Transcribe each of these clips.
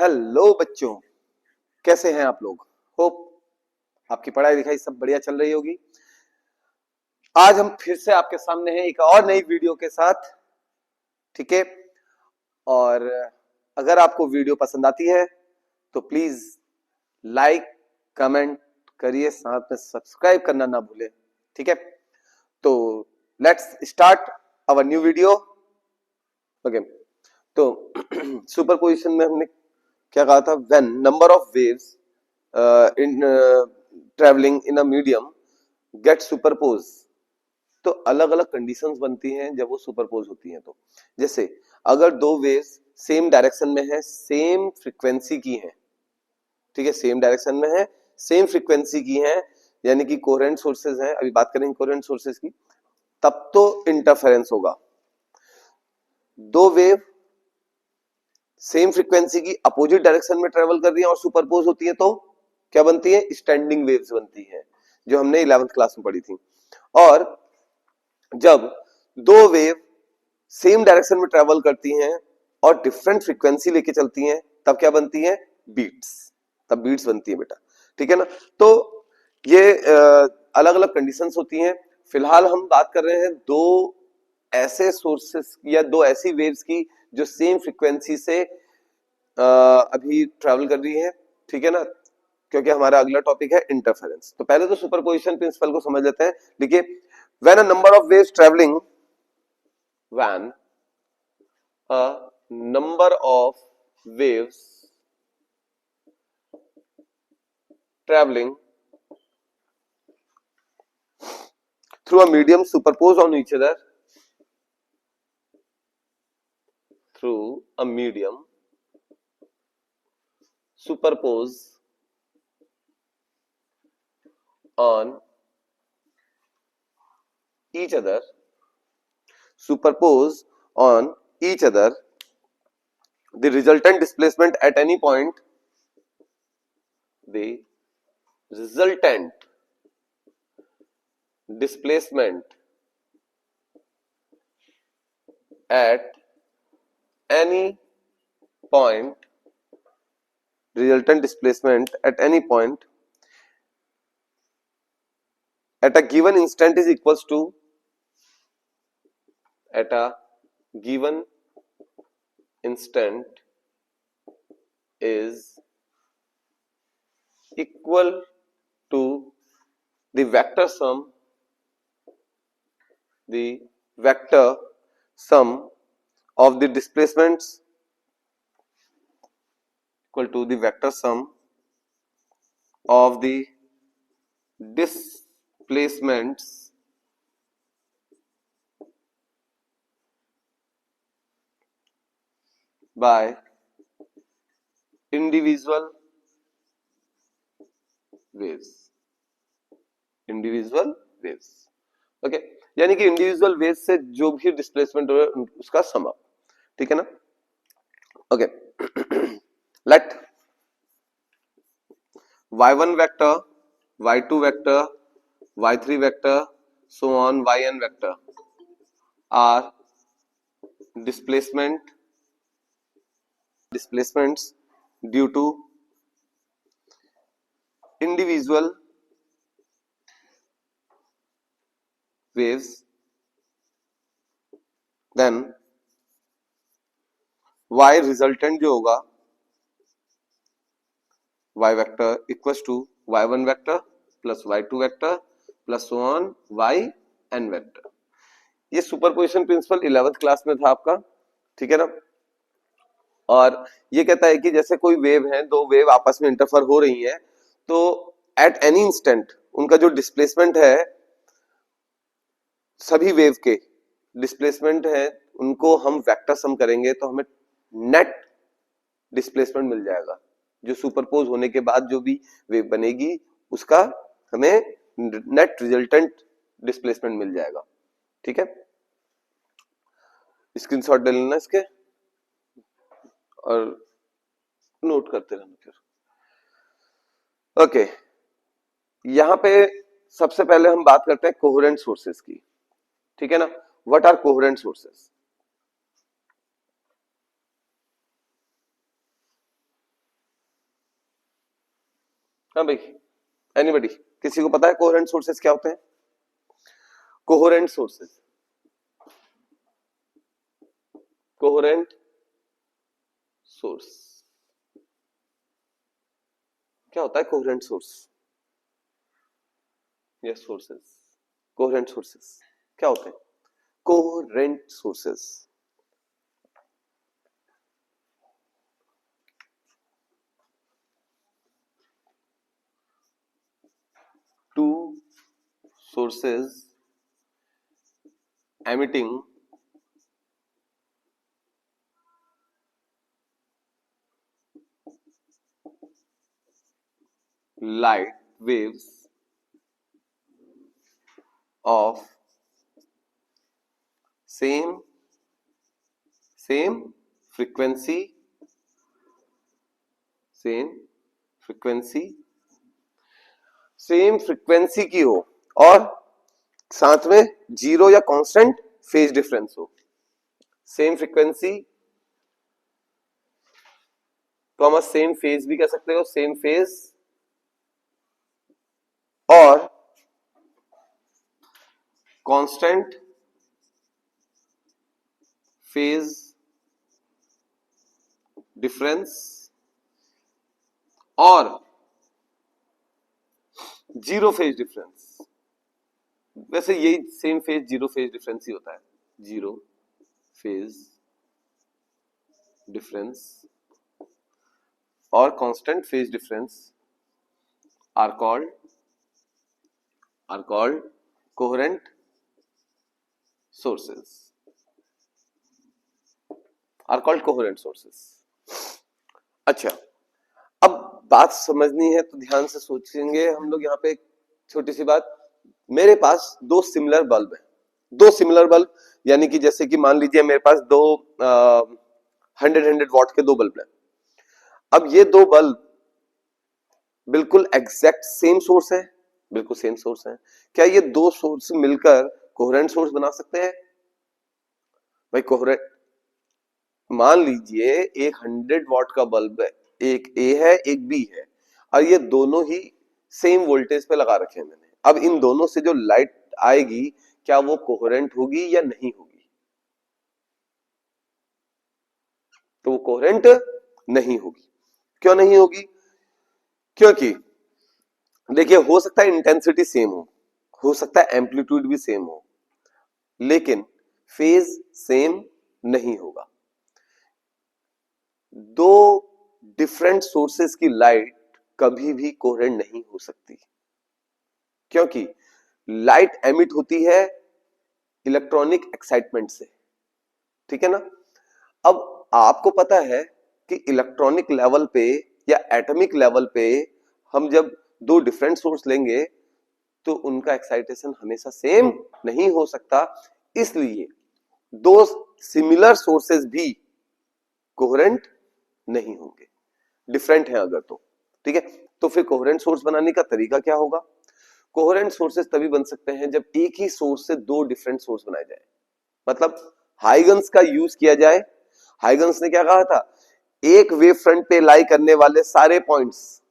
Hello बच्चों, कैसे हैं आप लोग। होप आपकी पढ़ाई लिखाई सब बढ़िया चल रही होगी। आज हम फिर से आपके सामने हैं एक और नई वीडियो के साथ। ठीक है, और अगर आपको वीडियो पसंद आती है तो प्लीज लाइक कमेंट करिए, साथ में सब्सक्राइब करना ना भूलें। ठीक है, तो let's start our new video. Okay, तो सुपरपोजिशन में हमने क्या कहा था, when number of waves in travelling in a medium get superpose. तो अलग अलग कंडीशंस बनती हैं जब वो सुपरपोज होती हैं। तो जैसे अगर दो वेव्स सेम डायरेक्शन में है, सेम फ्रीक्वेंसी की हैं, ठीक है, सेम डायरेक्शन में है, सेम फ्रीक्वेंसी की हैं, यानी कि कोहेरेंट सोर्सेज हैं, अभी बात करेंगे कोहेरेंट सोर्सेज की, तब तो इंटरफेरेंस होगा। दो वेव सेम फ्रीक्वेंसी की अपोजिट डायरेक्शन में ट्रेवल कर रही है और सुपरपोज होती है तो क्या बनती है, स्टैंडिंग वेव्स बनती है, जो हमने 11th क्लास में पढ़ी थी। और जब दो वेव सेम डायरेक्शन में ट्रेवल करती हैं और डिफरेंट फ्रीक्वेंसी लेके चलती हैं, तब क्या बनती है, बीट्स। तब बीट्स बनती है बेटा, ठीक है ना। तो ये अलग अलग कंडीशंस होती हैं। फिलहाल हम बात कर रहे हैं दो ऐसे सोर्सेस या दो ऐसी वेव्स की जो सेम फ्रीक्वेंसी से अभी ट्रेवल कर रही है, ठीक है ना, क्योंकि हमारा अगला टॉपिक है इंटरफेरेंस। तो पहले तो सुपरपोजिशन प्रिंसिपल को समझ लेते हैं। देखिए, when a number of waves travelling, when a number of waves travelling through a medium superpose on each other, through a medium superpose on each other, superpose on each other, the resultant displacement at any point, the resultant displacement at any point, resultant displacement at any point at a given instant is equals to, at a given instant is equal to the vector sum, the vector sum of the displacements, equal to the vector sum of the displacements by individual waves, individual waves। Okay, यानी कि individual waves से जो भी displacement हो रहा है उसका sum up, ठीक है ना। Okay, let y1 vector, y2 vector, y3 vector, so on yn vector are displacements due to individual waves, then y resultant जो होगा, y vector equals to y1 vector plus y2 vector plus so on yn vector. ये superposition principle 11th class में था आपका, ठीक है ना। और ये कहता है कि जैसे कोई वेव है, दो वेव आपस में इंटरफर हो रही हैं, तो एट एनी इंस्टेंट उनका जो डिस्प्लेसमेंट है, सभी वेव के डिस्प्लेसमेंट है, उनको हम वेक्टर सम करेंगे तो हमें नेट डिस्प्लेसमेंट मिल जाएगा। जो सुपरपोज होने के बाद जो भी वेव बनेगी उसका हमें नेट रिजल्टेंट डिस्प्लेसमेंट मिल जाएगा, ठीक है। स्क्रीनशॉट ले लेना इसके और नोट करते रहना फिर। ओके, यहां पे सबसे पहले हम बात करते हैं कोहेरेंट सोर्सेस की, ठीक है ना। What are coherent sources? हाँ भाई, एनीबडी, किसी को पता है कोहेरेंट सोर्सेस क्या होते हैं? कोहेरेंट सोर्सेस, कोहेरेंट सोर्स क्या होता है? कोहेरेंट सोर्स या सोर्सेस, कोहेरेंट सोर्सेस क्या होते हैं? Coherent sources two sources emitting light waves of same frequency, same frequency, same frequency की हो और साथ में जीरो या कांस्टेंट फेज डिफरेंस हो। सेम फ्रीक्वेंसी तो हम सेम फेज भी कह सकते हो, सेम फेज और कांस्टेंट फेज डिफरेंस और जीरो फेज डिफरेंस। वैसे यही same phase zero phase difference ही होता है। जीरो फेज डिफरेंस और constant phase difference are called coherent sources, are called coherent sources. अच्छा, अब बात समझनी है तो ध्यान से सोचेंगे हम लोग। यहाँ पे एक छोटी सी बात, मेरे पास दो सिमिलर बल्ब है, दो सिमिलर बल्ब, यानी कि जैसे कि मान लीजिए मेरे पास दो 100 वॉट के दो बल्ब है। अब ये दो बल्ब बिल्कुल एग्जैक्ट सेम सोर्स है, बिल्कुल सेम सोर्स है। क्या ये दो सोर्स मिलकर कोहेरेंट सोर्स बना सकते हैं? भाई कोहेरेंट, मान लीजिए एक 100 वॉट का बल्ब है, एक ए है एक बी है, और ये दोनों ही सेम वोल्टेज पे लगा रखे हैं मैंने। अब इन दोनों से जो लाइट आएगी क्या वो कोहेरेंट होगी या नहीं होगी? तो वो कोहेरेंट नहीं होगी। क्यों नहीं होगी? क्योंकि देखिए, हो सकता है इंटेंसिटी सेम हो सकता है एम्पलीट्यूड भी सेम हो, लेकिन फेज सेम नहीं होगा। दो डिफरेंट सोर्सेस की लाइट कभी भी कोहेरेंट नहीं हो सकती, क्योंकि लाइट एमिट होती है इलेक्ट्रॉनिक एक्साइटमेंट से, ठीक है ना। अब आपको पता है कि इलेक्ट्रॉनिक लेवल पे या एटॉमिक लेवल पे हम जब दो डिफरेंट सोर्स लेंगे तो उनका एक्साइटेशन हमेशा सेम नहीं हो सकता, इसलिए दो सिमिलर सोर्सेस भी कोहेरेंट नहीं होंगे, डिफरेंट है अगर तो, ठीक है। तो फिर कोहेरेंट सोर्स बनाने का तरीका क्या होगा? कोहेरेंट सोर्सेस तभी बन सकते हैं जब एक ही सोर्स से दो डिफरेंट सोर्स बनाए जाए, मतलब हाइगन्स का यूज किया जाए। हाइगन्स ने क्या कहा था? एक वेव फ्रंट पे लाई करने वाले सारे पॉइंट्स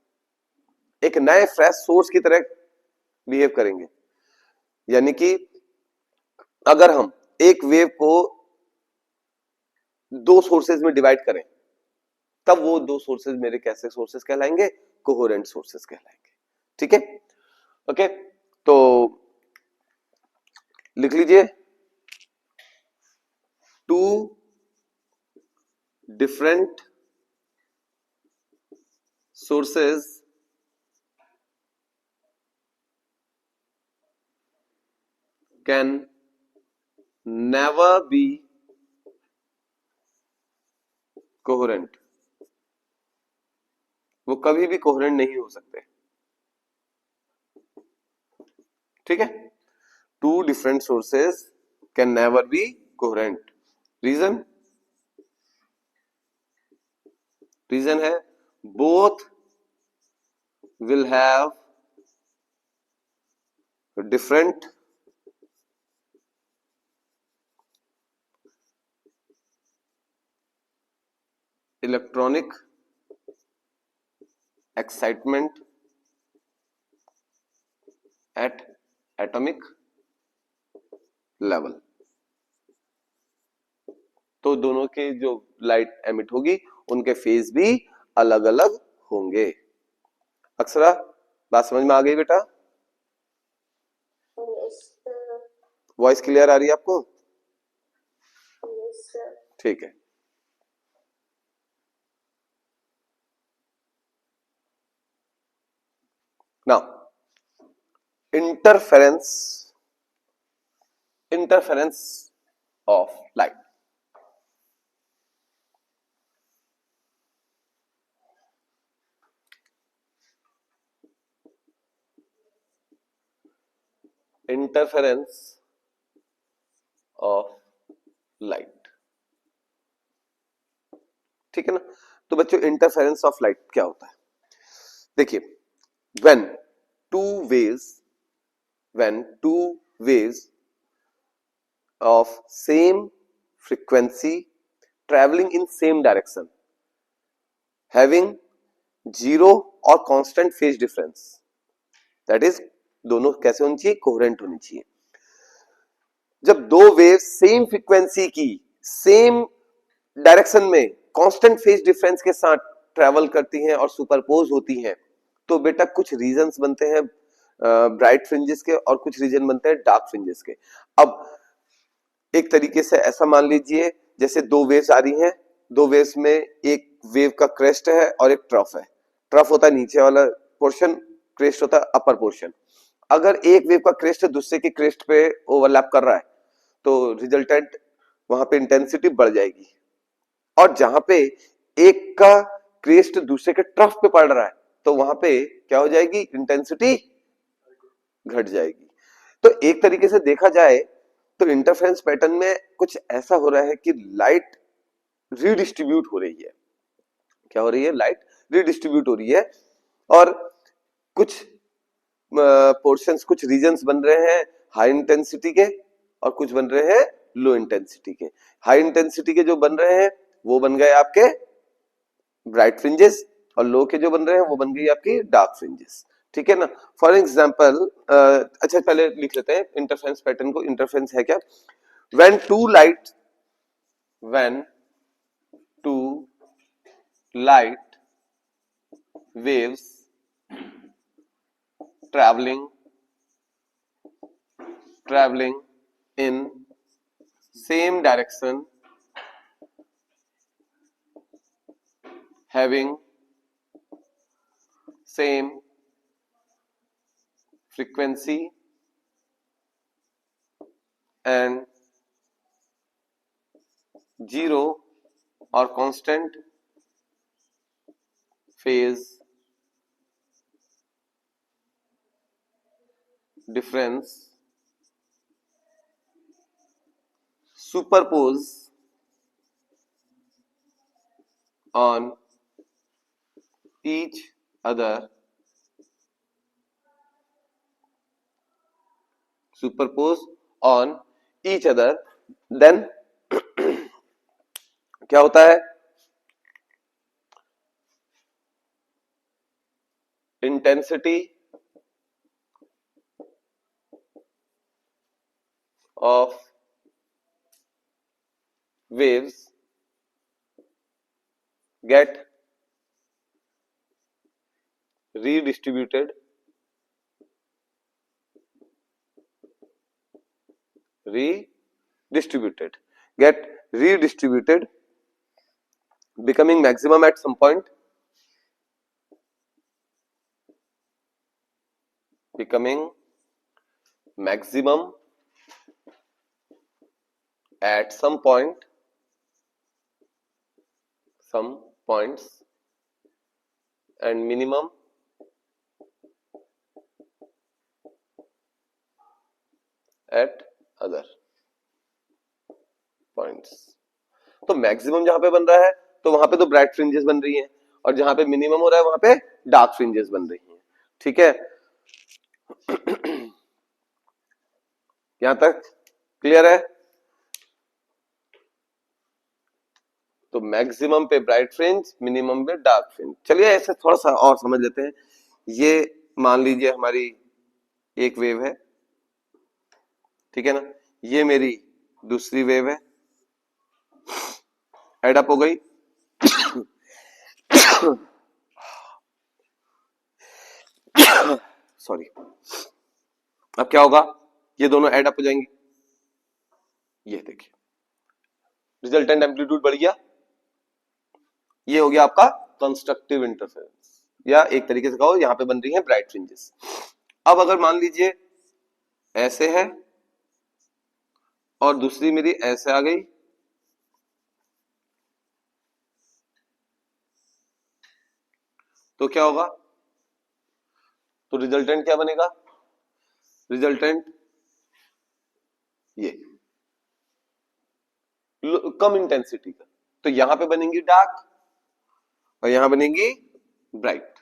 एक नए फ्रेश सोर्स की तरह बिहेव करेंगे, यानी कि अगर हम एक वेव को दो सोर्सेज में डिवाइड करें तब वो दो सोर्सेज मेरे कैसे सोर्सेज कहलाएंगे? कोहेरेंट सोर्सेज कहलाएंगे, ठीक है। ओके, तो लिख लीजिए, two different sources can never be coherent, वो कभी भी कोहेरेंट नहीं हो सकते, ठीक है। Two different sources can never be coherent. Reason है both will have different electronic excitement at atomic level. तो दोनों के जो लाइट एमिट होगी उनके फेज भी अलग अलग होंगे। अक्षरा, बात समझ में आ गई बेटा? वॉइस क्लियर आ रही है आपको? ठीक है। Now interference of light. Interference of light, ठीक है ना? तो बच्चों इंटरफेरेंस ऑफ लाइट क्या होता है? देखिए, when two waves of same frequency traveling in same direction having zero or constant phase difference, that is दोनों कैसे होनी चाहिए? कोहेरेंट होनी चाहिए। जब दो वेव सेम फ्रीक्वेंसी की सेम डायरेक्शन में कांस्टेंट फेज डिफरेंस के साथ ट्रेवल करती हैं और सुपरपोज होती हैं, तो बेटा कुछ रीजंस बनते हैं ब्राइट फ्रिंजेस के और कुछ रीजन बनते हैं डार्क फ्रिंजेस के। अब एक तरीके से ऐसा मान लीजिए जैसे दो वेव्स आ रही हैं, दो वेव्स में एक वेव का क्रेस्ट है और एक ट्रफ है। ट्रफ होता है नीचे वाला पोर्शन, क्रेस्ट होता है अपर पोर्शन। अगर एक वेव का क्रेस्ट दूसरे के क्रेस्ट पे ओवरलैप कर रहा है तो रिजल्टेंट वहां पे इंटेंसिटी बढ़ जाएगी, और जहां पे एक का क्रेस्ट दूसरे के ट्रफ पे पड़ रहा है तो वहां पे क्या हो जाएगी? इंटेंसिटी घट जाएगी। तो एक तरीके से देखा जाए तो इंटरफेरेंस पैटर्न में कुछ ऐसा हो रहा है कि लाइट रीडिस्ट्रीब्यूट हो रही है। क्या हो रही है? लाइट रीडिस्ट्रीब्यूट हो रही है, और कुछ पोर्शंस, कुछ रीजन्स बन रहे हैं हाई इंटेंसिटी के और कुछ बन रहे हैं लो इंटेंसिटी के। हाई इंटेंसिटी के जो बन रहे हैं वो बन गए आपके ब्राइट फ्रिंजेस, और लो के जो बन रहे हैं वो बन गई आपकी डार्क फ्रिंजेस, ठीक है ना? फॉर एग्जाम्पल, अच्छा पहले लिख लेते हैं इंटरफेरेंस पैटर्न को। इंटरफेरेंस है क्या? When two light waves traveling in same direction having same frequency and zero or constant phase difference superpose on each other, then क्या होता है? Intensity of waves get redistributed becoming maximum at some point, becoming maximum at some point, some points, and minimum at other points। तो maximum जहां पे बन रहा है तो वहां पे तो ब्राइट फ्रिंजेस बन रही हैं, और जहां पे मिनिमम हो रहा है वहां पे डार्क फ्रिंजेस बन रही हैं, ठीक है? यहां तक क्लियर है? तो मैक्सिमम पे ब्राइट फ्रिंज, मिनिमम पे डार्क फ्रिंज। चलिए ऐसे थोड़ा सा और समझ लेते हैं। ये मान लीजिए हमारी एक वेव है, ठीक है ना, ये मेरी दूसरी वेव है, एडअप हो गई। सॉरी। अब क्या होगा, ये दोनों एडअप हो जाएंगे, ये देखिए रिजल्टेंट एम्पलीट्यूड बढ़ गया, ये हो गया आपका कंस्ट्रक्टिव इंटरफेरेंस, या एक तरीके से कहो यहां पे बन रही है ब्राइट फ्रिंजेस। अब अगर मान लीजिए ऐसे है और दूसरी मेरी ऐसे आ गई, तो क्या होगा, तो रिजल्टेंट क्या बनेगा, रिजल्टेंट ये कम इंटेंसिटी का, तो यहां पे बनेंगी डार्क और यहां बनेंगी ब्राइट,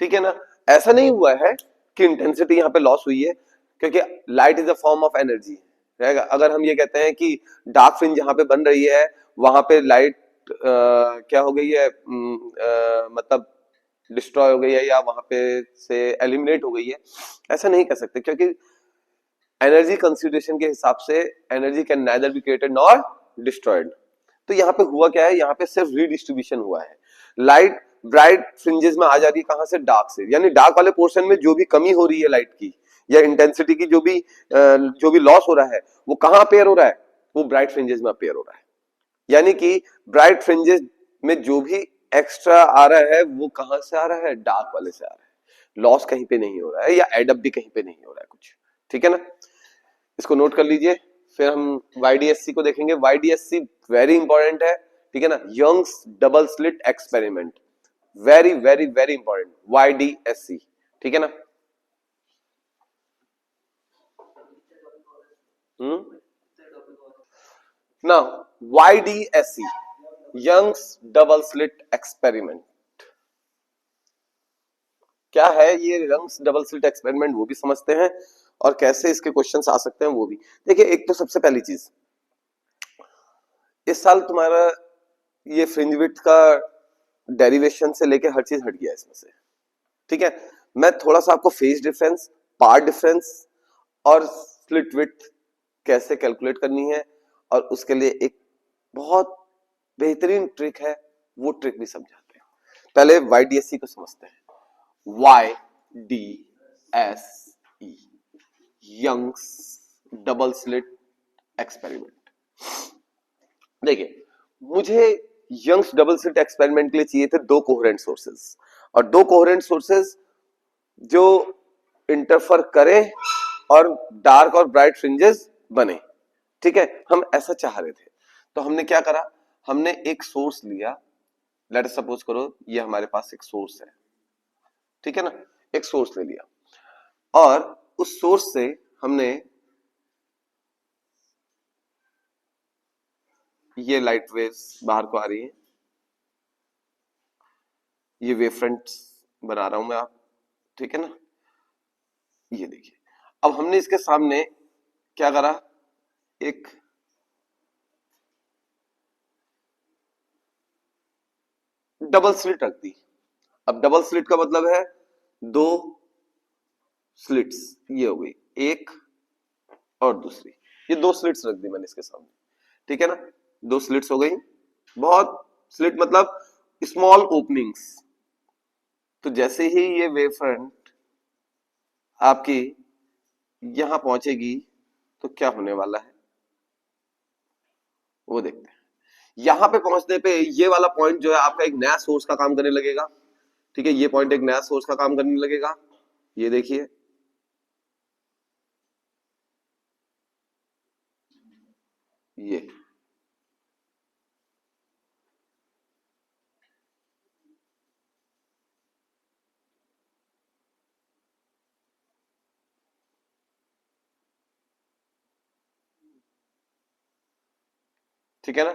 ठीक है ना। ऐसा नहीं हुआ है कि इंटेंसिटी यहां पे लॉस हुई है, क्योंकि light is a form of energy रहेगा। अगर हम ये कहते हैं कि डार्क फ्रिंज जहां पे बन रही है वहां पे लाइट क्या हो गई है, मतलब डिस्ट्रॉय हो गई है या वहां पे से एलिमिनेट हो गई है, ऐसा नहीं कह सकते, क्योंकि एनर्जी कंसिडरेशन के हिसाब से energy can neither be created nor destroyed. तो यहाँ पे हुआ क्या है, यहाँ पे सिर्फ रीडिस्ट्रीब्यूशन हुआ है, लाइट ब्राइट फ्रिंजेस में आ जा रही है कहां से, डार्क से, यानी डार्क वाले पोर्शन में जो भी कमी हो रही है लाइट की या इंटेंसिटी की जो भी लॉस हो रहा है वो कहां अपेयर हो रहा है, वो ब्राइट फ्रिंजेस में अपेयर हो रहा है। यानी कि ब्राइट फ्रिंजेस में जो भी एक्स्ट्रा आ रहा है वो कहां से आ रहा है, डार्क वाले से आ रहा है, लॉस कहीं पे नहीं हो रहा है या एडअप भी कहीं पे नहीं हो रहा है कुछ, ठीक है ना। इसको नोट कर लीजिए, फिर हम YDSC को देखेंगे। YDSC वेरी इंपॉर्टेंट है, ठीक है ना, Young's double slit experiment, very very very important YDSC, ठीक है ना। ना YDSC Young's double slit experiment क्या है, ये यंग्स डबल स्लिट एक्सपेरिमेंट वो भी समझते हैं और कैसे इसके क्वेश्चंस आ सकते हैं वो भी। देखिए एक तो सबसे पहली चीज, इस साल तुम्हारा ये फ्रिंज विड्थ का डेरिवेशन से लेके हर चीज हट गया इसमें से, ठीक है। मैं थोड़ा सा आपको फेज डिफरेंस, पार्ट डिफरेंस और स्लिट विड्थ कैसे कैलकुलेट करनी है और उसके लिए एक बहुत बेहतरीन ट्रिक है, वो ट्रिक भी समझाते हैं। पहले YDSC को समझते हैं, YDSE Young's double slit experiment. देखिए मुझे यंग्स डबल स्लिट एक्सपेरिमेंट के लिए चाहिए थे दो कोहेरेंट सोर्सेज, और दो कोहेरेंट सोर्सेज जो इंटरफर करें और डार्क और ब्राइट फ्रिंजेस बने, ठीक है, हम ऐसा चाह रहे थे। तो हमने क्या करा, हमने एक सोर्स लिया, लेट अस सपोज करो ये हमारे पास एक सोर्स है, ठीक है ना, एक सोर्स ले लिया और उस सोर्स से हमने ये लाइट वेव्स बाहर को आ रही है, ये वेव फ्रंट्स बना रहा हूं मैं आप, ठीक है ना, ये देखिए। अब हमने इसके सामने क्या करा, एक डबल स्लिट रख दी। अब डबल स्लिट का मतलब है दो स्लिट्स, ये हो गई एक और दूसरी, ये दो स्लिट्स रख दी मैंने इसके सामने, ठीक है ना, दो स्लिट्स हो गई, बहुत स्लिट मतलब स्मॉल ओपनिंग्स। तो जैसे ही ये वेव फ्रंट आपकी यहां पहुंचेगी तो क्या होने वाला है वो देखते हैं। यहां पे पहुंचने पे ये वाला पॉइंट जो है आपका एक नया सोर्स का काम करने लगेगा, ठीक है, ये पॉइंट एक नया सोर्स का काम करने लगेगा, ये देखिए, ये ठीक है ना,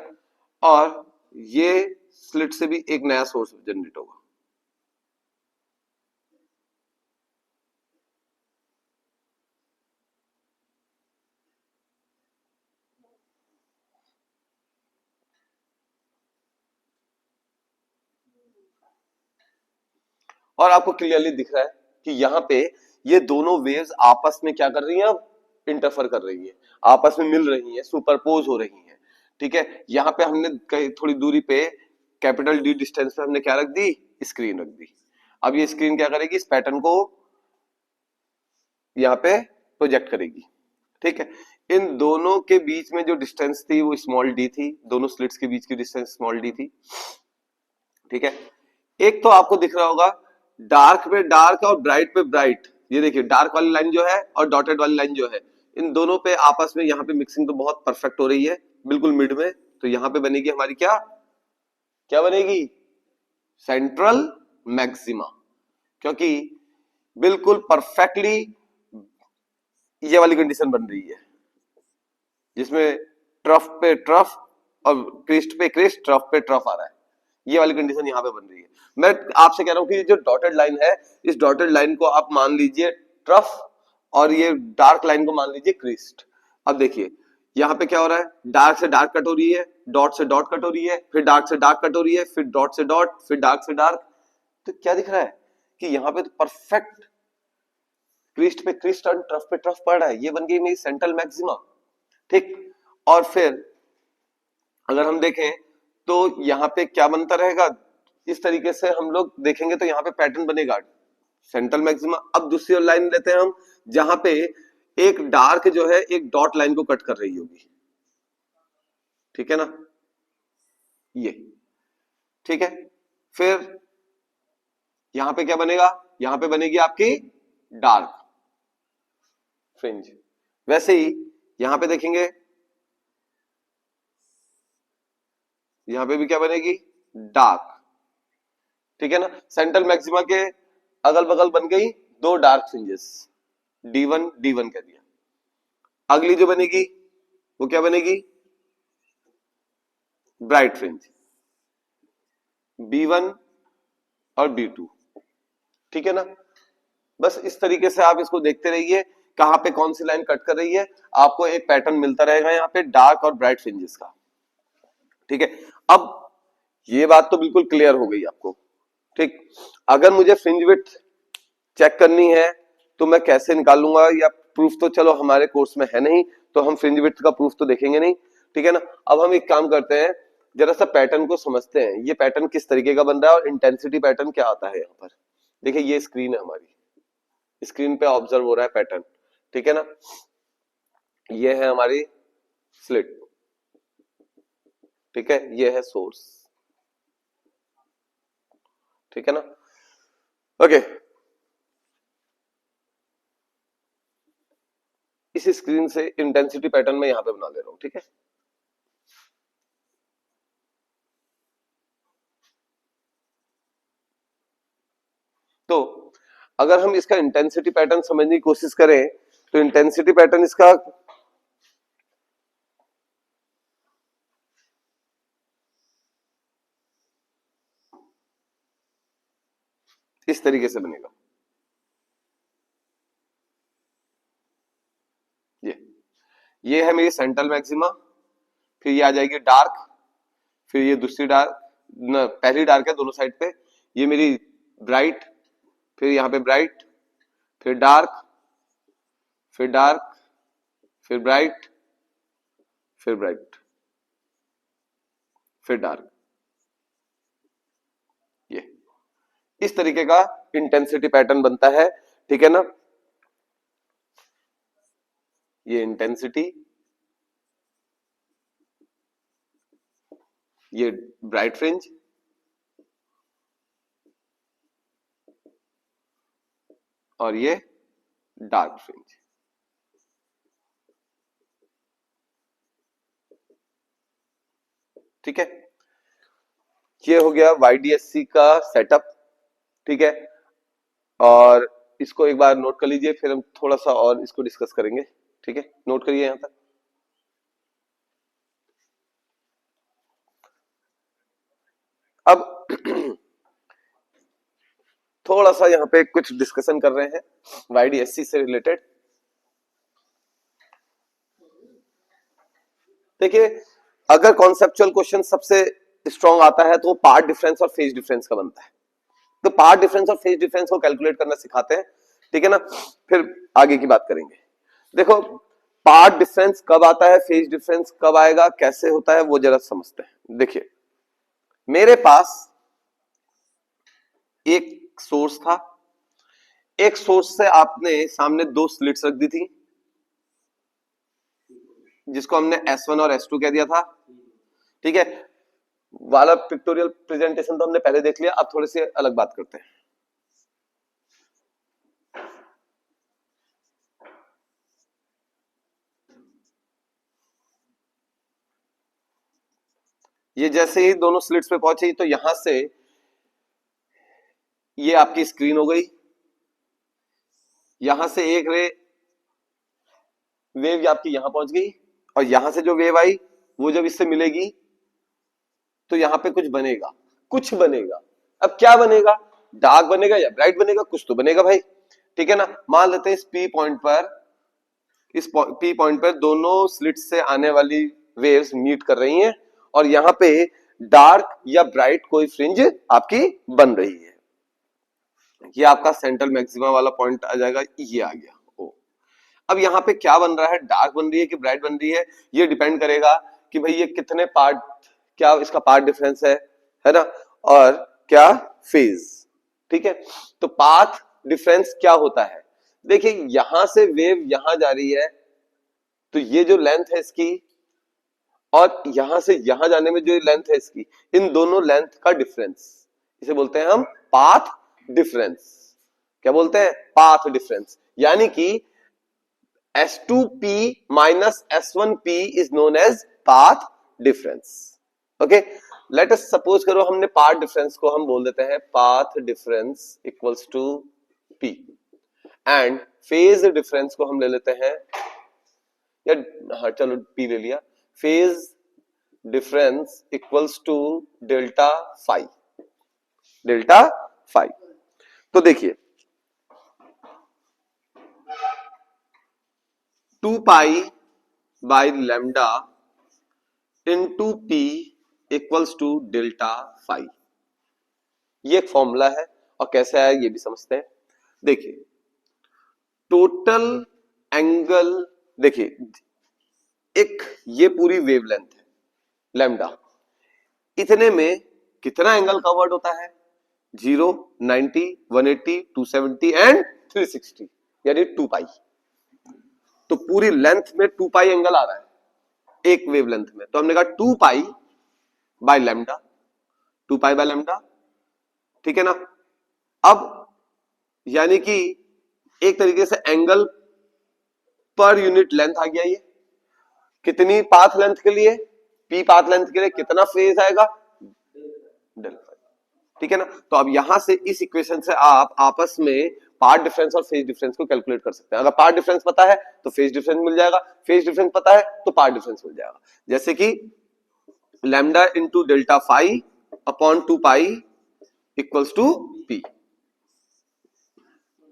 और ये स्लिट से भी एक नया सोर्स जनरेट होगा। और आपको क्लियरली दिख रहा है कि यहां पे ये दोनों वेव्स आपस में क्या कर रही हैं, अब इंटरफेयर कर रही है, आपस में मिल रही है, सुपरपोज हो रही है। ठीक है, यहाँ पे हमने कहीं थोड़ी दूरी पे कैपिटल डी डिस्टेंस पे हमने क्या रख दी, स्क्रीन रख दी। अब ये स्क्रीन क्या करेगी, इस पैटर्न को यहाँ पे प्रोजेक्ट करेगी। ठीक है, इन दोनों के बीच में जो डिस्टेंस थी वो स्मॉल डी थी, दोनों स्लिट्स के बीच की डिस्टेंस स्मॉल डी थी। ठीक है, एक तो आपको दिख रहा होगा डार्क पे डार्क और ब्राइट पे ब्राइट, ये देखिए डार्क वाली लाइन जो है और डॉटेड वाली लाइन जो है, इन दोनों पे आपस में यहाँ पे मिक्सिंग तो बहुत परफेक्ट हो रही है, बिल्कुल मिड में। तो यहाँ पे बनेगी हमारी क्या क्या बनेगी, सेंट्रल मैक्सिमा, क्योंकि बिल्कुल परफेक्टली ये वाली कंडीशन बन रही है जिसमें ट्रफ पे ट्रफ और क्रिस्ट पे क्रिस्ट, ट्रफ पे ट्रफ आ रहा है, ये वाली कंडीशन यहाँ पे बन रही है। मैं आपसे कह रहा हूं कि जो डॉटेड लाइन है, इस डॉटेड लाइन को आप मान लीजिए ट्रफ और ये डार्क लाइन को मान लीजिए क्रिस्ट। अब देखिए यहाँ पे क्या हो रहा है, डार्क से डार्क कट हो रही है, डॉट से डॉट कट हो रही है, फिर डार्क से डार्क कट हो रही है, फिर डॉट से डॉट, फिर डार्क से डार्क। तो क्या दिख रहा है कि यहाँ पे तो परफेक्ट क्रिस्ट पे क्रिस्ट और ट्रफ पे ट्रफ पड़ रहा है, ये बन गई मेरी सेंट्रल मैक्सिमा। ठीक, और फिर अगर हम देखें तो यहाँ पे क्या बनता रहेगा, इस तरीके से हम लोग देखेंगे तो यहाँ पे पैटर्न बनेगा सेंट्रल मैक्सिमा। अब दूसरी लाइन लेते हैं हम, जहां पे एक डार्क जो है एक डॉट लाइन को कट कर रही होगी, ठीक है ना, ये ठीक है। फिर यहां पे क्या बनेगा, यहां पे बनेगी आपकी डार्क फ्रिंज। वैसे ही यहां पे देखेंगे, यहां पे भी क्या बनेगी, डार्क। ठीक है ना, सेंट्रल मैक्सिमा के अगल बगल बन गई दो डार्क फ्रिंजेस, D1 D1 कह दिया। अगली जो बनेगी वो क्या बनेगी, ब्राइट फ्रिंज, B1 और B2। ठीक है ना, बस इस तरीके से आप इसको देखते रहिए कहां पे कौन सी लाइन कट कर रही है, आपको एक पैटर्न मिलता रहेगा यहाँ पे डार्क और ब्राइट फ्रिंजेस का। ठीक है, अब ये बात तो बिल्कुल क्लियर हो गई आपको। ठीक, अगर मुझे फ्रिंज विड्थ चेक करनी है तो मैं कैसे निकालूंगा, या प्रूफ तो चलो हमारे कोर्स में है नहीं तो हम फ्रिंज विड्थ का प्रूफ तो देखेंगे नहीं। ठीक है ना, अब हम एक काम करते हैं, जरा सा पैटर्न को समझते हैं, ये पैटर्न किस तरीके का बन रहा है और इंटेंसिटी पैटर्न क्या आता है यहाँ पर। देखिए ये स्क्रीन है हमारी, स्क्रीन पे ऑब्जर्व हो रहा है पैटर्न। ठीक है ना, ये है हमारी स्लिट, ठीक है, ये है सोर्स। ठीक है ना, ओके। इस स्क्रीन से इंटेंसिटी पैटर्न में यहां पे बना ले रहा हूं। ठीक है, तो अगर हम इसका इंटेंसिटी पैटर्न समझने की कोशिश करें तो इंटेंसिटी पैटर्न इसका इस तरीके से बनेगा, ये है मेरी सेंट्रल मैक्सिमा, फिर ये आ जाएगी डार्क, फिर ये दूसरी डार्क न, पहली डार्क है दोनों साइड पे, ये मेरी ब्राइट, फिर यहाँ पे ब्राइट, फिर डार्क, फिर डार्क, फिर ब्राइट, फिर ब्राइट, फिर डार्क। ये इस तरीके का इंटेंसिटी पैटर्न बनता है। ठीक है ना, ये इंटेंसिटी, ये ब्राइट फ्रिंज, और ये डार्क फ्रिंज। ठीक है, ये हो गया YDSC का सेटअप। ठीक है, और इसको एक बार नोट कर लीजिए, फिर हम थोड़ा सा और इसको डिस्कस करेंगे। ठीक है, नोट करिए यहां तक। अब थोड़ा सा यहाँ पे कुछ डिस्कशन कर रहे हैं YDSC से रिलेटेड। देखिए, अगर कॉन्सेप्चुअल क्वेश्चन सबसे स्ट्रॉन्ग आता है तो वो पार्ट डिफरेंस और फेज डिफरेंस का बनता है। तो पार्ट डिफरेंस और फेज डिफरेंस को कैलकुलेट करना सिखाते हैं। ठीक है ना। फिर आगे की बात करेंगे। देखो पार्ट डिफरेंस कब आता है, फेज डिफरेंस कब आएगा, कैसे होता है, वो जरा समझते हैं। देखिए मेरे पास एक सोर्स था, एक सोर्स से आपने सामने दो स्लिट्स रख दी थी, जिसको हमने S1 और S2 कह दिया था। ठीक है, वाला पिक्टोरियल प्रेजेंटेशन तो हमने पहले देख लिया, अब थोड़ी सी अलग बात करते हैं। ये जैसे ही दोनों स्लिट्स पे पहुंची तो यहां से ये आपकी स्क्रीन हो गई, यहां से एक रे वेव आपकी यहां पहुंच गई, और यहां से जो वेव आई वो जब इससे मिलेगी तो यहां पे कुछ बनेगा, कुछ बनेगा। अब क्या बनेगा, डार्क बनेगा या ब्राइट बनेगा, कुछ तो बनेगा भाई। ठीक है ना। मान लेते हैं इस पी पॉइंट पर, इस पी पॉइंट पर दोनों स्लिट से आने वाली वेव्स मीट कर रही हैं, और यहां पे डार्क या ब्राइट कोई फ्रिंज आपकी बन रही है। ये आपका सेंट्रल मैक्सिमा वाला पॉइंट आ जाएगा, ये आ गया। ओ अब यहाँ पे क्या बन रहा है, डार्क बन रही है कि ब्राइट बन रही है, ये डिपेंड करेगा कि भाई ये कितने पार्ट, क्या इसका पार्ट डिफरेंस है ना, और क्या फेज। ठीक है, तो पाथ डिफरेंस क्या होता है, देखिए यहां से वेव यहां जा रही है, तो ये जो लेंथ है इसकी, और यहां से यहां जाने में जो लेंथ है इसकी, इन दोनों लेंथ का डिफरेंस, इसे बोलते हैं हम पाथ डिफरेंस। क्या बोलते हैं, पाथ डिफरेंस। यानी कि S2P minus S1P is known as path difference. Okay, let us suppose करो हमने पाथ डिफरेंस को हम बोल देते हैं path difference equals to P, and phase difference को हम ले लेते हैं, या हाँ चलो P ले लिया, phase difference equals to delta phi, delta phi. तो देखिए 2 pi by lambda into P equals to delta phi, ये एक फॉर्मूला है, और कैसे आया ये भी समझते हैं। देखिए टोटल एंगल, देखिए एक ये पूरी वेवलेंथ है लैम्डा, इतने में कितना एंगल कवर्ड होता है, 0, 90, 180, 270 एंड 360, यानी 2 पाई। तो पूरी लेंथ में 2 पाई एंगल आ रहा है एक वेवलेंथ में, तो हमने कहा 2 pi by lambda, 2 pi by lambda. ठीक है ना। अब यानी कि एक तरीके से एंगल पर यूनिट लेंथ आ गया, ये कितनी पाथ लेंथ के लिए, पी पाथ लेंथ के लिए कितना फेज आएगा, डेल्टा। ठीक है ना। तो अब यहां से इस इक्वेशन से आप आपस में पार्ट डिफरेंस और फेज डिफरेंस को कैलकुलेट कर सकते हैं। अगर पार्ट डिफरेंस पता है तो फेज डिफरेंस मिल जाएगा, फेज डिफरेंस पता है तो पार्ट डिफरेंस मिल जाएगा। जैसे कि lambda into delta phi upon 2 pi equals to P.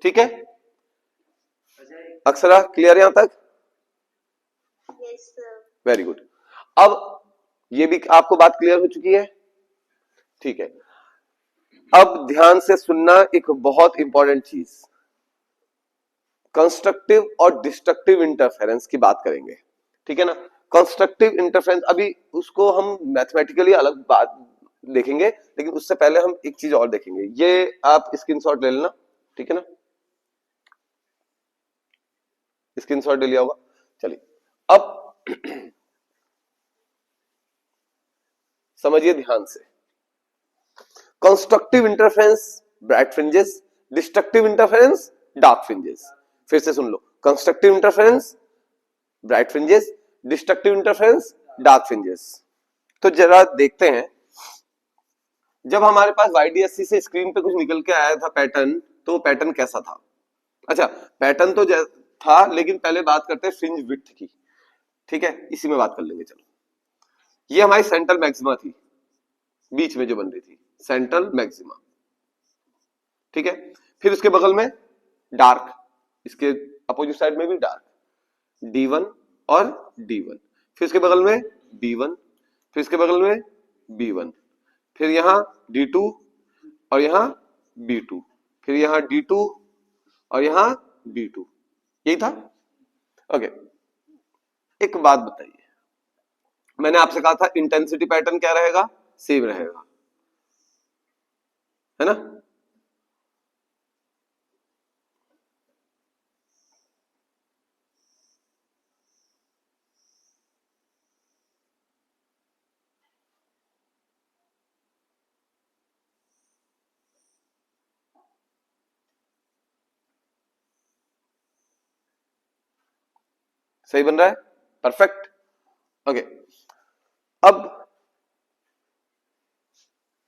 ठीक है, अक्षरा क्लियर यहां तक? Very good. अब ये भी आपको बात क्लियर हो चुकी है। ठीक है, अब ध्यान से सुनना एक बहुत इंपॉर्टेंट चीज, कंस्ट्रक्टिव और डिस्ट्रक्टिव इंटरफेरेंस की बात करेंगे। ठीक है ना। कंस्ट्रक्टिव इंटरफेरेंस अभी उसको हम मैथमेटिकली अलग बात देखेंगे, लेकिन उससे पहले हम एक चीज और देखेंगे, ये आप स्क्रीनशॉट ले लेना। ठीक है ना, स्क्रीनशॉट ले लिया होगा। चलिए अब समझिए ध्यान से, constructive interference bright fringes, destructive interference dark fringes. फिर से सुन लो, constructive interference bright fringes, destructive interference dark fringes. तो जरा देखते हैं, जब हमारे पास YDSC से स्क्रीन पे कुछ निकल के आया था पैटर्न, तो वो पैटर्न कैसा था। अच्छा पैटर्न तो था, लेकिन पहले बात करते हैं फ्रिंज विड्थ की। ठीक है, इसी में बात कर लेंगे। चलो ये हमारी सेंट्रल मैक्सिमा थी, बीच में जो बन रही थी सेंट्रल मैक्सिमा। ठीक है, फिर उसके बगल में डार्क, इसके अपोजिट साइड में भी डार्क, D1 और D1, फिर इसके बगल में B1, फिर इसके बगल में B1, फिर यहां D2 और यहां B2, फिर यहां D2 और यहां B2, यही था। ओके, एक बात बताइए, मैंने आपसे कहा था इंटेंसिटी पैटर्न क्या रहेगा, सेम रहेगा, है ना। सही बन रहा है, परफेक्ट। ओके, अब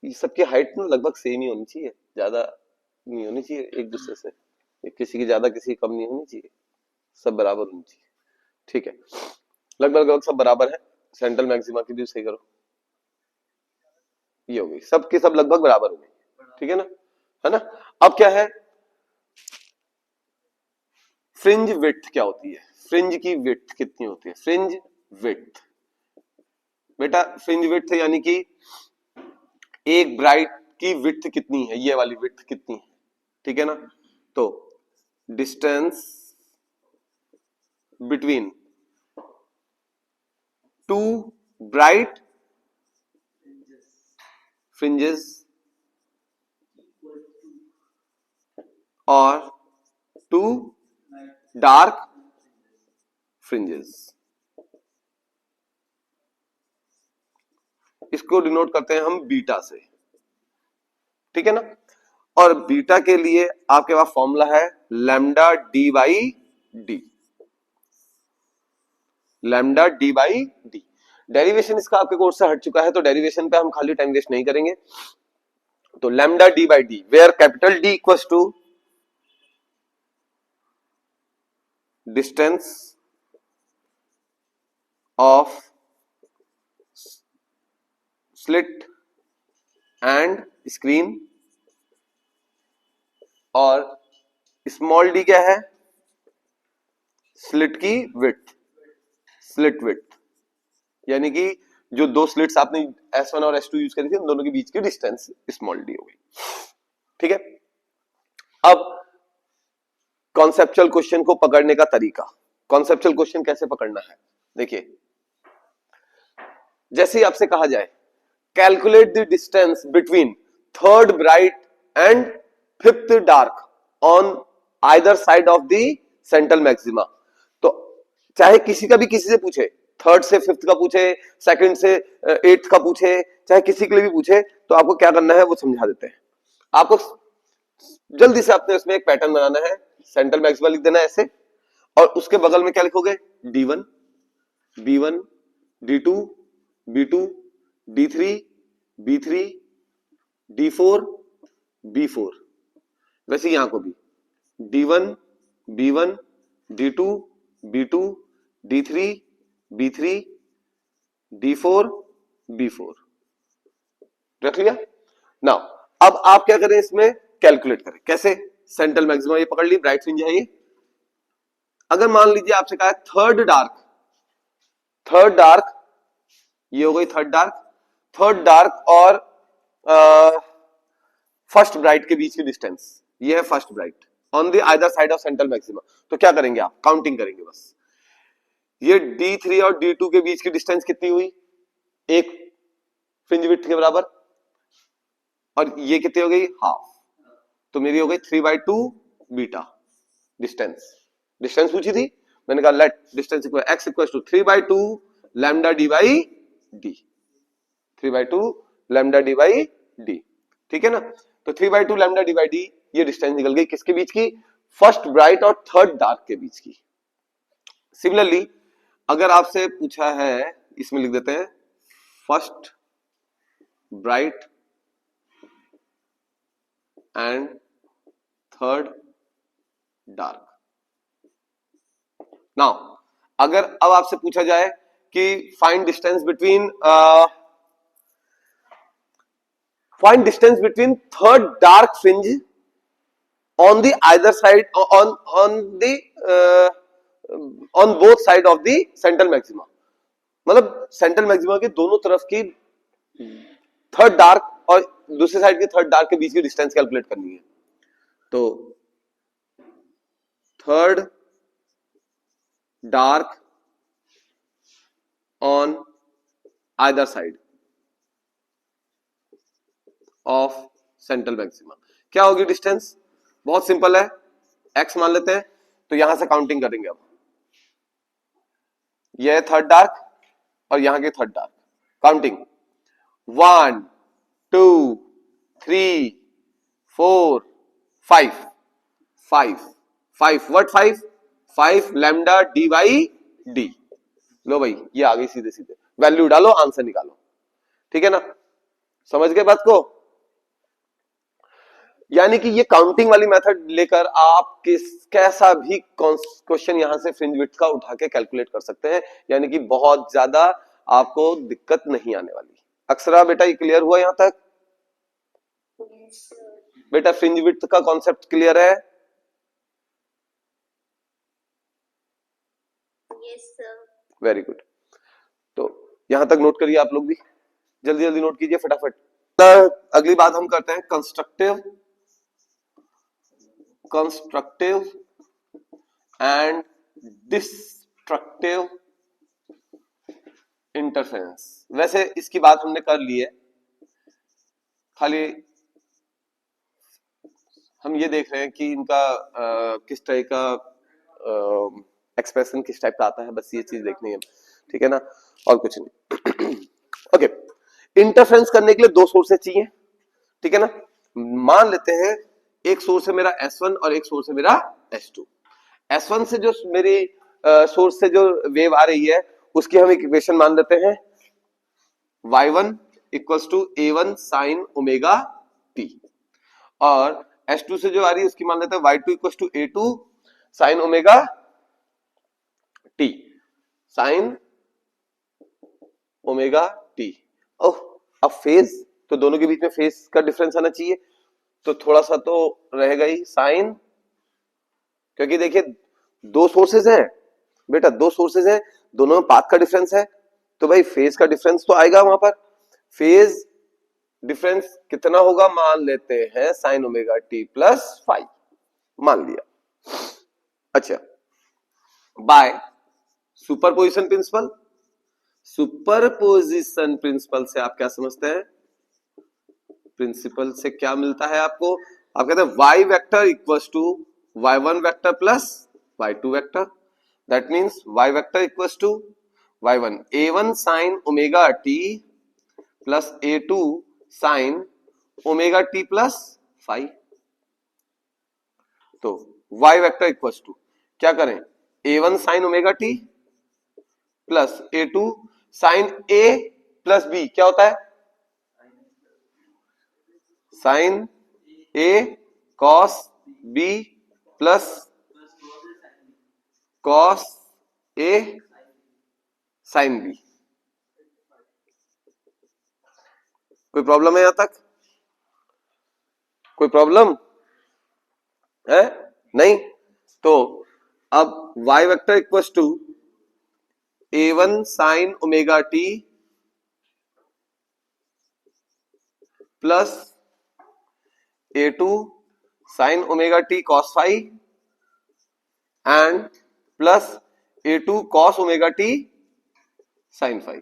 सबकी हाइट ना लगभग सेम ही होनी चाहिए, ज्यादा नहीं होनी चाहिए एक दूसरे से, किसी की ज्यादा किसी की कम नहीं होनी चाहिए, सब बराबर होनी चाहिए। ठीक है, लगभग लगभग सब बराबर है। सेंट्रल मैक्सिमा की भी सही करो, ये हो गई, सबके सब लगभग बराबर हो गई, ठीक है ना। अब क्या है, फ्रिंज विड्थ क्या होती है, फ्रिंज की विड्थ कितनी होती है, फ्रिंज विड्थ। बेटा फ्रिंज विड्थ यानी कि एक ब्राइट की विड्थ कितनी है, ये वाली विड्थ कितनी है, ठीक है ना। तो distance between two bright fringes और टू डार्क फ्रिंजेस, इसको डिनोट करते हैं हम बीटा से, ठीक है ना। और बीटा के लिए आपके पास फॉर्मूला है lambda D by D, lambda D by D. Derivation इसका आपके कोर्स से हट चुका है, तो डेरिवेशन पे हम खाली टाइम वेस्ट नहीं करेंगे। तो lambda D by D, where capital D equals to distance of slit and screen, और स्मॉल डी क्या है, स्लिट की विड्थ, स्लिट विड्थ यानी कि जो दो स्लिट्स आपने S1 और S2 यूज करी थी, उन दोनों के बीच की डिस्टेंस स्मॉल डी हो गई, ठीक है। अब कॉन्सेप्चुअल क्वेश्चन को पकड़ने का तरीका, कॉन्सेप्चुअल क्वेश्चन कैसे पकड़ना है, देखिए जैसे ही आपसे कहा जाए calculate the distance between third bright and fifth dark on either side of the central maxima, तो चाहे किसी का भी किसी से पूछे, थर्ड से फिफ्थ का पूछे, सेकंड से एट्थ का पूछे, चाहे किसी के लिए भी पूछे, तो आपको क्या करना है वो समझा देते हैं। आपको जल्दी से अपने उसमें एक पैटर्न बनाना है, सेंट्रल मैक्सिमा लिख देना है ऐसे, और उसके बगल में क्या लिखोगे, D1, B1, D2, B2, D3, B3, D4, B4। वैसे यहां को भी D1, B1, D2, B2, D3, B3, D4, B4 रख लिया। नाउ अब आप क्या करें, इसमें कैलकुलेट करें, कैसे, सेंट्रल मैक्सिमा ये पकड़ ली, ब्राइट फ्रिंज है ये। अगर मान लीजिए आपसे कहा थर्ड डार्क, थर्ड डार्क ये हो गई थर्ड डार्क, थर्ड डार्क और फर्स्ट ब्राइट के बीच की डिस्टेंस, ये है first bright on the either side of central maxima. तो क्या करेंगे आप, काउंटिंग करेंगे बस, ये D3 और D2 के बीच की डिस्टेंस कितनी हुई, एक फ्रिंज विड्थ के बराबर, और ये कितनी हो गई, हाफ, तो मेरी हो गई 3/2 बीटा डिस्टेंस। डिस्टेंस पूछी थी, मैंने कहा let distance equal x equal to 3/2 lambda D by D, 3/2 lambda D by D, ठीक है ना। तो 3/2 लैम्डा डी बाई डी, ये डिस्टेंस निकल गई किसके बीच की, फर्स्ट ब्राइट और थर्ड डार्क के बीच की। सिमिलरली अगर आपसे पूछा है, इसमें लिख देते हैं first bright and third dark. Now अगर अब आपसे पूछा जाए कि find distance between third dark fringe on the either side on both side of the central maxima, मतलब सेंट्रल मैक्सिमा के दोनों तरफ की थर्ड डार्क और दूसरी साइड की थर्ड डार्क के बीच की डिस्टेंस कैलकुलेट करनी है। तो third dark on either side of central maxima. क्या होगी डिस्टेंस? बहुत सिंपल है, x मान लेते हैं, तो यहां से काउंटिंग करेंगे। अब यह थर्ड डार्क और यहां के third dark, counting 1 2 3 4 5 5 5 what 5 5 lambda D by D. लो भाई ये आ गई, सीधे सीधे वैल्यू डालो, आंसर निकालो। ठीक है ना, समझ गए बात को? यानी कि ये काउंटिंग वाली मेथड लेकर आप कैसा भी क्वेश्चन यहां से फ्रिंज विड्थ का उठा के कैलकुलेट कर सकते हैं, यानी कि बहुत ज्यादा आपको दिक्कत नहीं आने वाली। अक्षरा बेटा ये क्लियर हुआ यहां तक? बेटा फ्रिंज विड्थ का कॉन्सेप्ट क्लियर है? Yes sir. Very good. तो यहां तक नोट करिए आप लोग भी, जल्दी जल्दी नोट कीजिए फटाफट। अगली बात हम करते हैं कंस्ट्रक्टिव एंड डिस्ट्रक्टिव इंटरफेरेंस। वैसे इसकी बात हमने कर ली है, खाली हम ये देख रहे हैं कि इनका किस टाइप का एक्सप्रेशन किस टाइप का आता है, बस ये चीज देखनी है। ठीक है ना, और कुछ नहीं। ओके, इंटरफेरेंस करने के लिए दो सोर्सेज चाहिए। ठीक है ना, मान लेते हैं एक सोर्स है मेरा S1 और एक सोर्स है मेरा S2। S1 से जो मेरी सोर्स से जो वेव आ रही है उसकी हम इक्वेशन मान लेते हैं y1 equals to a1 sine omega t, और S2 से जो आ रही है उसकी मान लेते हैं y2 equals to a2 sine omega t, sine omega t। ओह, अब फेज, तो दोनों के बीच में फेज का डिफरेंस आना चाहिए, तो थोड़ा सा तो रहेगा ही साइन, क्योंकि देखिए दो सोर्सेज हैं बेटा, दो सोर्सेज हैं, दोनों में पाथ का डिफरेंस है, तो भाई फेज का डिफरेंस तो आएगा वहां पर। फेज डिफरेंस कितना होगा? मान लेते हैं साइन ओमेगा टी प्लस 5, मान लिया। अच्छा, by superposition principle, superposition principle से आप क्या समझते हैं? प्रिंसिपल से क्या मिलता है आपको? आप कहते हैं y vector equals to y1 vector plus y2 vector, that means y vector equals to y1 a1 sine omega t plus a2 sine omega t plus 5। तो y वेक्टर इक्वल्स टू क्या करें? a1 sine omega t plus a2 sine a plus b, क्या होता है? Sine a cos b plus cos a sine b। कोई problem है यहां तक? कोई प्रॉब्लम है? नहीं? तो अब y vector equals to a1 sine omega t plus a2 sine omega t cos 5 and plus a2 cos omega t sine 5।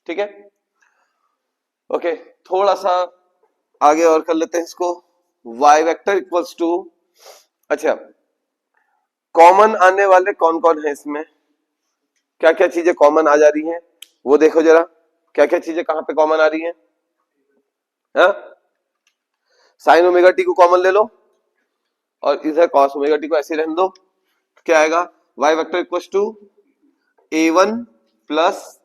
ठीक है, ओके, थोड़ा सा आगे और कर लेते हैं इसको। y वेक्टर इक्वल्स टू, अच्छा कॉमन आने वाले कौन कौन है इसमें? क्या क्या चीजें कॉमन आ जा रही हैं वो देखो जरा, क्या क्या चीजें कहां पे कॉमन आ रही हैं? साइन ओमेगा टी को कॉमन ले लो और इधर कॉस ओमेगा टी को ऐसे रहने दो, क्या आएगा? y vector equals to a1 plus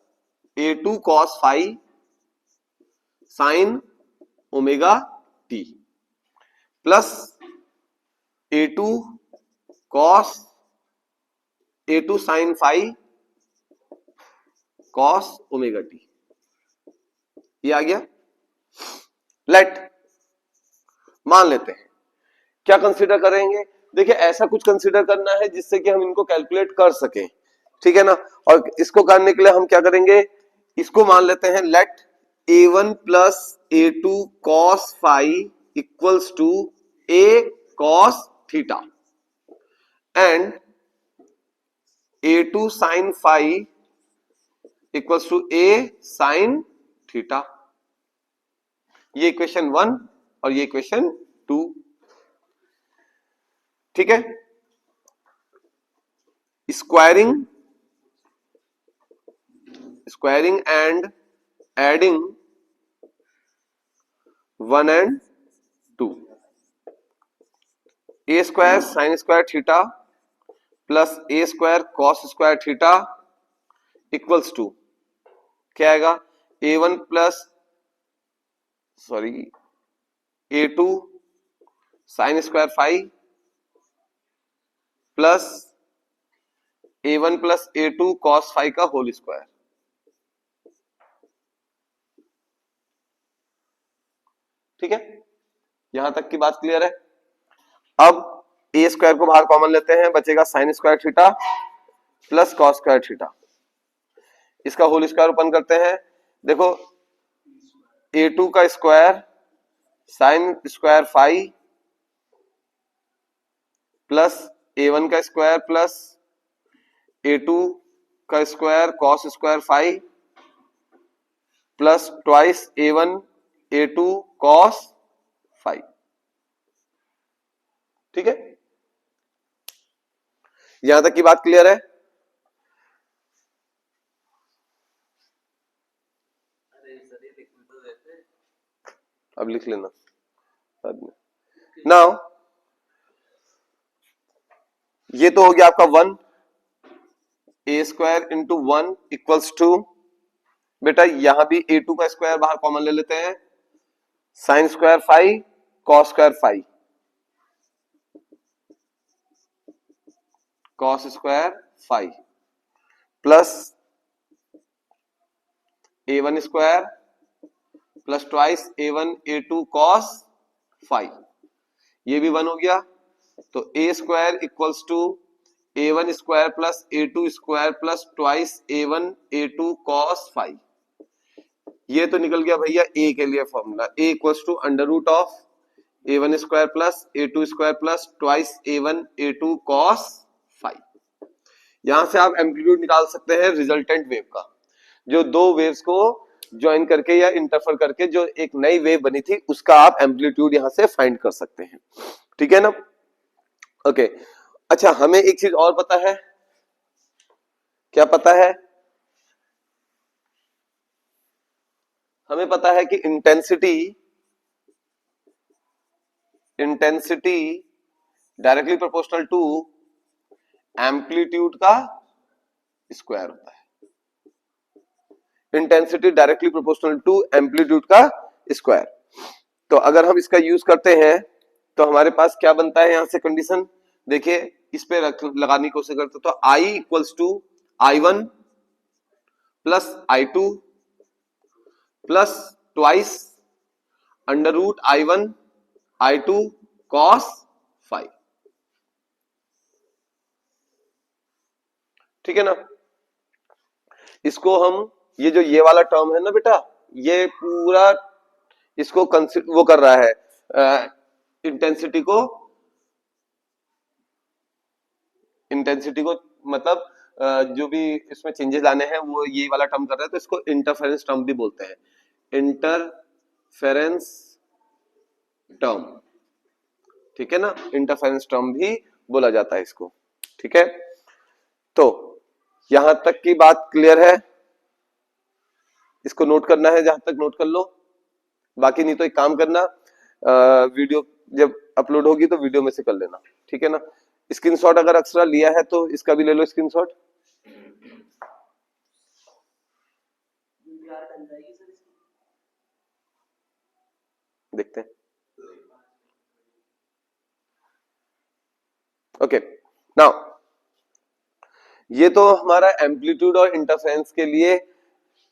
a2 cos 5 sine omega T plus a2 cos a2 sine 5 cos omega T. ये आ गया। लेट मान लेते हैं, क्या कंसीडर करेंगे? देखिए ऐसा कुछ कंसीडर करना है जिससे कि हम इनको कैलकुलेट कर सकें। ठीक है ना, और इसको करने के लिए हम क्या करेंगे? इसको मान लेते हैं let a1 plus a2 cos 5 equals to a cos theta. And A2 sine phi equals to A sine theta. ये इक्वेशन 1 और ये इक्वेशन 2। ठीक है। Squaring and adding 1 and 2। A square sine square theta plus A square cos square theta equals to क्या आएगा? A1 plus A2 sine square phi plus A1 plus A2 cos phi का whole square. ठीक है, यहां तक की बात clear है। अब ए स्क्वायर को बाहर कॉमन लेते हैं, बचेगा sine square theta plus cos square theta. इसका होल स्क्वायर ओपन करते हैं। देखो A2 का square sine square phi plus A1 का स्क्वायर प्लस A2 का square cos square phi plus twice A1 A2 cos phi. ठीक है, यहां तक की बात क्लियर है। अब लिख लेना बाद में। नाउ ये तो हो गया आपका 1, ए स्क्वायर इंटू 1 इक्वल्स टू, बेटा यहां भी A2 का स्क्वायर बाहर कॉमन ले लेते हैं, sine square phi cos square phi cos square phi plus A1 square plus twice A1 A2 cos phi. ये भी 1 हो गया, तो A square equals to A1 square plus A2 square plus twice A1 A2 cos phi. ये तो निकल गया भैया ए के लिए formula, A equals to under root of A1 square plus A2 square plus twice A1 A2 cos phi. यहां से आप एम्पलीट्यूड निकाल सकते हैं रिजल्टेंट वेव का, जो दो वेव्स को ज्वाइन करके या इंटरफेयर करके जो एक नई वेव बनी थी उसका आप एम्पलीट्यूड यहां से फाइंड कर सकते हैं। ठीक है ना? ओके। अच्छा, हमें एक चीज और पता है। क्या पता है? हमें पता है कि intensity directly proportional to amplitude का स्क्वायर होता है। Intensity directly proportional to amplitude का स्क्वायर। तो अगर हम इसका यूज करते हैं तो हमारे पास क्या बनता है यहां से कंडीशन, देखिए इस पे लगाने की कोशिश करते तो I equals to I1 plus I2 plus twice under root I1 I2 cos phi. ठीक है ना? इसको हम, ये जो ये वाला टर्म है ना बेटा, ये पूरा इसको वो कर रहा है, इंटेंसिटी को मतलब जो भी इसमें चेंजेस लाने हैं वो ये वाला टर्म कर रहा है, तो इसको इंटरफेरेंस टर्म भी बोलते हैं। इंटरफेरेंस टर्म, ठीक है ना? इंटरफेरेंस टर्म भी बोला जाता है इसको। ठीक है, तो यहां तक की बात क्लियर है। इसको नोट करना है, जहां तक नोट कर लो, बाकी नहीं तो एक काम करना, वीडियो जब अपलोड होगी तो वीडियो में से कर लेना। ठीक है ना? स्क्रीनशॉट अगर अक्सर लिया है तो इसका भी ले लो स्क्रीनशॉट। देखते हैं। ओके, नाउ ये तो हमारा एम्पलीट्यूड और इंटरफेरेंस के लिए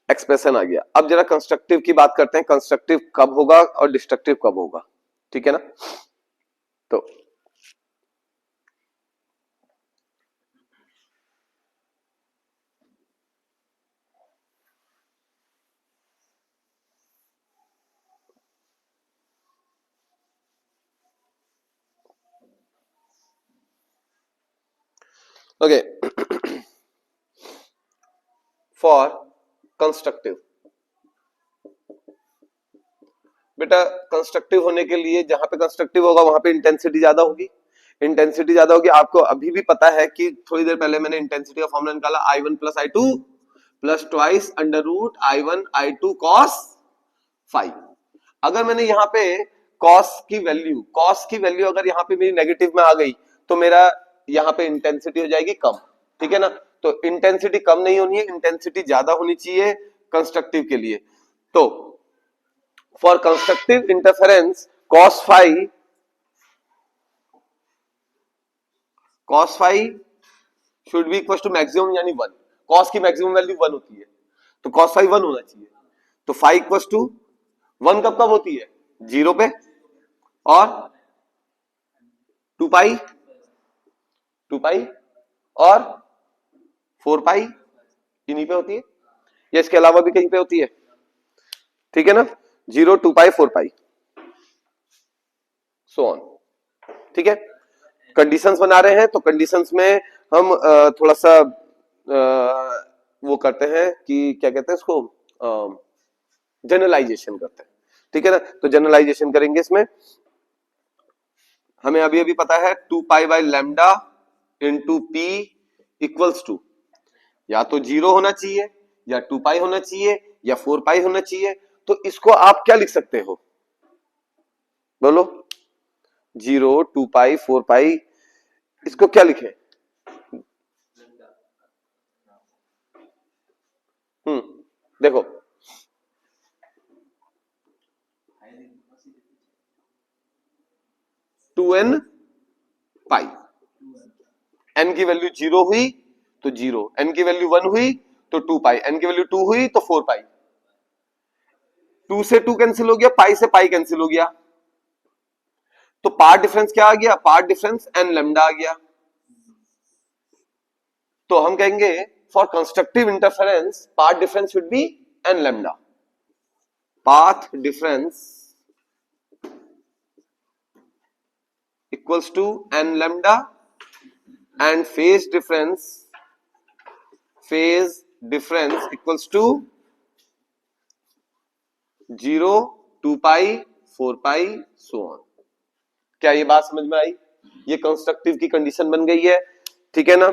एक्सप्रेशन आ गया। अब जरा कंस्ट्रक्टिव की बात करते हैं, कंस्ट्रक्टिव कब होगा और डिस्ट्रक्टिव कब होगा। ठीक है ना? तो ओके, फॉर कंस्ट्रक्टिव, बेटा कंस्ट्रक्टिव होने के लिए जहां पे कंस्ट्रक्टिव होगा वहां पे इंटेंसिटी ज्यादा होगी, इंटेंसिटी ज्यादा होगी। आपको अभी भी पता है कि थोड़ी देर पहले मैंने इंटेंसिटी का फॉर्मूला निकाला, I1 plus I2 plus twice under root I1 I2 cos phi. अगर मैंने यहाँ पे cos की वैल्यू अगर यहाँ पे मेरी नेगेटिव में आ गई तो मेरा यहाँ पे इंटेंसिटी हो जाएगी कम, ठीक है ना। तो इंटेंसिटी कम नहीं होनी है, इंटेंसिटी ज्यादा होनी चाहिए कंस्ट्रक्टिव के लिए। तो for constructive interference cos phi should be equal to maximum यानी 1। cos की मैक्सिमम वैल्यू 1 होती है, तो cos फाई 1 होना चाहिए। तो फाई इक्वल टू 1 कब कब होती है, 0 पे, और 2 पाई और 4 पाई इन्हीं पे होती है, या इसके अलावा भी कहीं पे होती है, ठीक है ना। 0 2 पाई 4 पाई सो ऑन, ठीक है। कंडीशंस बना रहे हैं तो कंडीशंस में हम थोड़ा सा वो करते हैं कि क्या कहते हैं इसको, जनरलाइजेशन करते हैं, ठीक है ना। तो जनरलाइजेशन करेंगे इसमें। हमें अभी अभी पता है 2 pi by lambda into P equals to या तो 0 होना चाहिए, या 2 पाई होना चाहिए, या 4 पाई होना चाहिए। तो इसको आप क्या लिख सकते हो, बोलो। 0 2 पाई 4 पाई, इसको क्या लिखें? देखो 2n पाई, n की वैल्यू 0 हुई तो 0, n की वैल्यू 1 हुई तो 2 पाई, n की वैल्यू 2 हुई तो 4 पाई। 2 से 2 कैंसिल हो गया, पाई से पाई कैंसिल हो गया, तो पार्ट डिफरेंस क्या आ गया, पार्ट डिफरेंस n लैम्डा आ गया। तो हम कहेंगे for constructive interference path difference should be n lambda, path difference equals to n lambda and phase difference equals to 0 2 pi 4 pi so on. क्या ये बात समझ में आई? ये कंस्ट्रक्टिव की कंडीशन बन गई है, ठीक है ना।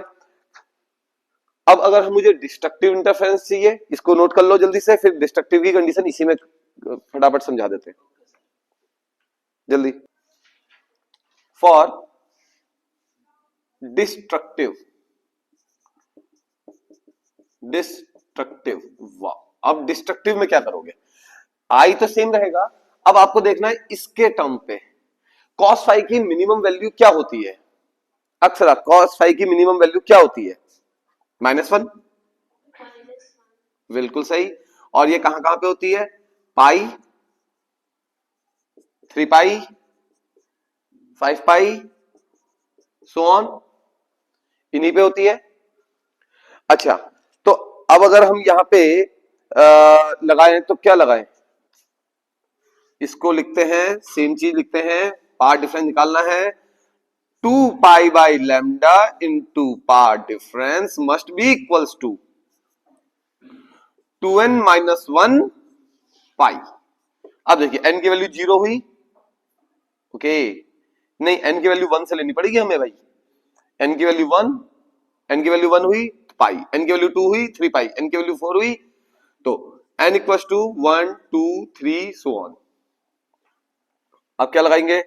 अब अगर हम मुझे डिस्ट्रक्टिव इंटरफेरेंस चाहिए, इसको नोट कर लो जल्दी से, फिर डिस्ट्रक्टिव की कंडीशन इसी में फटाफट समझा देते हैं जल्दी। फॉर डिस्ट्रक्टिव वाह, अब डिस्ट्रक्टिव में क्या करोगे, आई तो सेम रहेगा। अब आपको देखना है इसके टर्म पे cos फाई की मिनिमम वैल्यू क्या होती है। अक्सर cos फाई की मिनिमम वैल्यू क्या होती है, -1, बिल्कुल सही। और ये कहां कहां पे होती है, पाई 3 पाई 5 पाई सो ऑन, इन्हीं पे होती है। अच्छा, तो अब अगर हम यहां पे लगाएं तो क्या लगाएं, इसको लिखते हैं सेम चीज लिखते हैं, पार्ट डिफरेंस निकालना है। 2 pi by lambda into part difference must be equals to 2n minus 1 pi. अब देखिए n की वैल्यू 0 हुई, ओके, नहीं n की वैल्यू 1 से लेनी पड़ेगी हमें भाई। n की वैल्यू 1, n की वैल्यू 1 हुई तो पाई, n की वैल्यू 2 हुई 3 पाई, n की वैल्यू 4 हुई तो n equals to 1 2 3 so on. अब क्या लगाएंगे,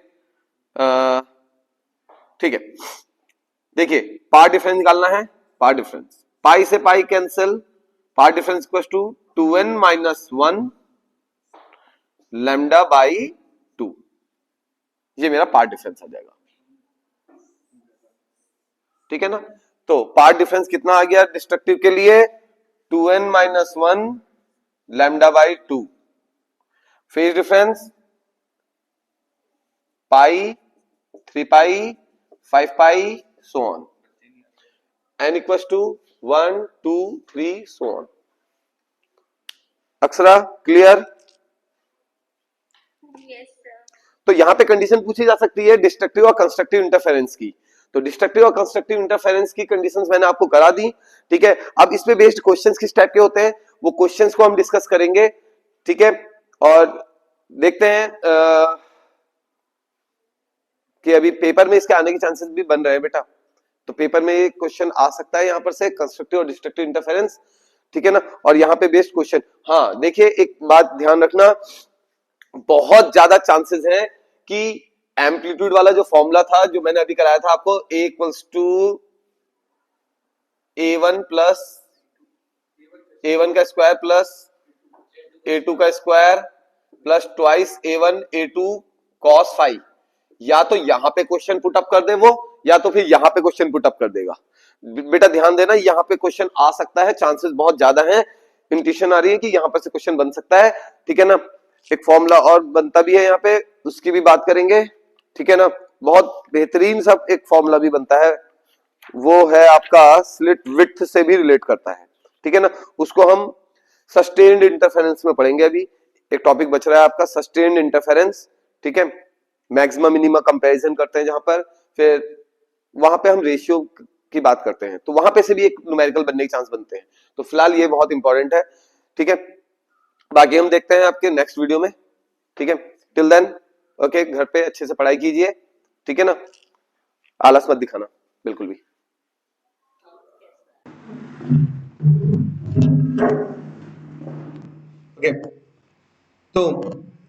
ठीक है, देखिए पार्ट डिफरेंस निकालना है, पार्ट डिफरेंस पाई से pi cancel, part difference equals to 2n minus 1 lambda by 2, ये मेरा पार्ट डिफरेंस आ जाएगा, ठीक है ना। तो पार्ट डिफरेंस कितना आ गया डिस्ट्रक्टिव के लिए, 2n minus 1 lambda by 2। Phase difference pi 3 pi 5 pi so on, n equals to 1 2 3 so on. Akshara clear? Yes, sir. तो यहां पे कंडीशन पूछी जा सकती है डिस्ट्रक्टिव और कंस्ट्रक्टिव इंटरफेरेंस की। तो डिस्ट्रक्टिव और कंस्ट्रक्टिव इंटरफेरेंस की कंडीशंस मैंने आपको करा दी, ठीक है। अब इस पे बेस्ड क्वेश्चंस किस टाइप के होते हैं वो क्वेश्चंस को हम डिस्कस करेंगे, ठीक है। और देखते हैं कि अभी पेपर में इसके आने के चांसेस भी बन रहे हैं बेटा, तो पेपर में ये क्वेश्चन आ सकता है यहाँ पर से कंस्ट्रक्टिव और डिस्ट्रक्टिव इंटरफेरेंस, ठीक है ना। और यहाँ पे बेस्ड क्वेश्चन, हाँ देखिए एक बात ध्यान रखना, बहुत ज्यादा चांसेस है कि एम्पलीट्यूड वाला जो फॉर्मूला था जो मैंने अभी कराया था आपको, ए equals to A1 plus A1 का स्क्वायर प्लस A2 का square plus twice A1 A2 cos five, या तो यहां पे क्वेश्चन पुट अप कर दे वो, या तो फिर यहां पे क्वेश्चन पुट अप कर देगा। बेटा ध्यान देना, यहां पे क्वेश्चन आ सकता है, चांसेस बहुत ज्यादा हैं, इंट्यूशन आ रही है कि यहां पर से क्वेश्चन बन सकता है, ठीक है ना। एक फॉर्मूला और बनता भी है यहाँ पे, उसकी भी बात करेंगे, ठीक है ना। बहुत बेहतरीन सब एक फॉर्मूला भी बनता है, वो है आपका स्लिट विड्थ से भी रिलेट करता है, ठीक है ना। उसको हम सस्टेन्ड इंटरफेरेंस में पढ़ेंगे। अभी एक टॉपिक बच रहा है आपका सस्टेन्ड इंटरफेरेंस, ठीक है। मैक्सिमम मिनिमम कंपैरिजन करते हैं जहां पर, फिर वहां पे हम रेशियो की बात करते हैं, तो वहां पे से भी एक न्यूमेरिकल बनने के चांस बनते हैं। तो फिलहाल ये बहुत इंपॉर्टेंट है, ठीक है। बाकी हम देखते हैं आपके नेक्स्ट वीडियो में, ठीक है। टिल देन ओके, घर पे अच्छे से पढ़ाई कीजिए, ठीक है ना, आलस मत दिखाना बिल्कुल भी। ओके, तो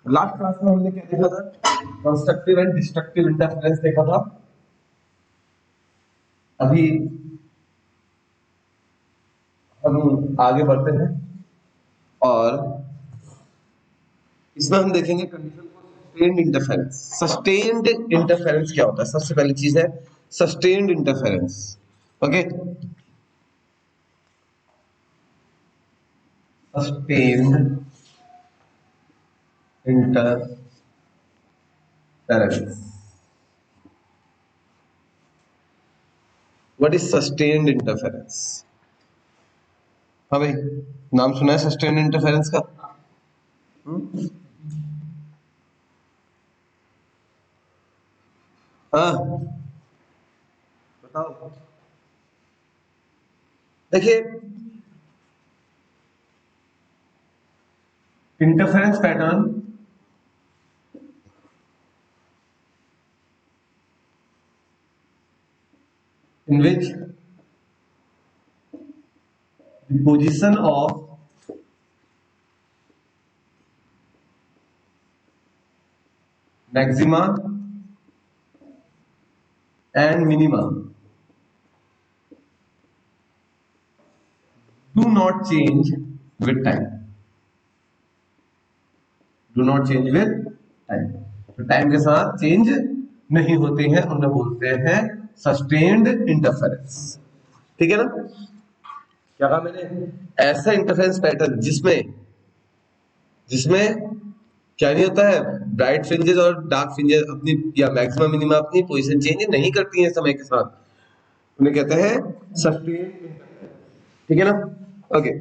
लास्ट क्लास में हमने क्या देखा था, कंस्ट्रक्टिव एंड डिस्ट्रक्टिव इंटरफेरेंस देखा था। अभी हम आगे बढ़ते हैं और इसमें हम देखेंगे कंडीशन को सस्टेन्ड इंटरफेरेंस। सस्टेन्ड इंटरफेरेंस क्या होता है, सबसे पहली चीज है sustained interference, okay. Sustained interference, what is sustained interference? हाँ भाई, नाम सुना है सस्टेन्ड इंटरफेरेंस का? हाँ बताओ। देखिए interference pattern in which the position of maxima and minima do not change with time, do not change with time, तो टाइम के साथ चेंज नहीं होते हैं, उन्हें बोलते हैं सस्टेन्ड इंटरफेरेंस, ठीक है ना। क्या कहा मैंने, ऐसा इंटरफेरेंस पैटर्न जिसमें जिसमें क्या नहीं होता है, ब्राइट फ्रिंजेस और डार्क फ्रिंजेस अपनी या मैक्सिमम मिनिमा अपनी पोजीशन चेंज नहीं करती हैं समय के साथ, उन्हें कहते हैं सस्टेन्ड इंटरफेरेंस, ठीक है ना। ओके,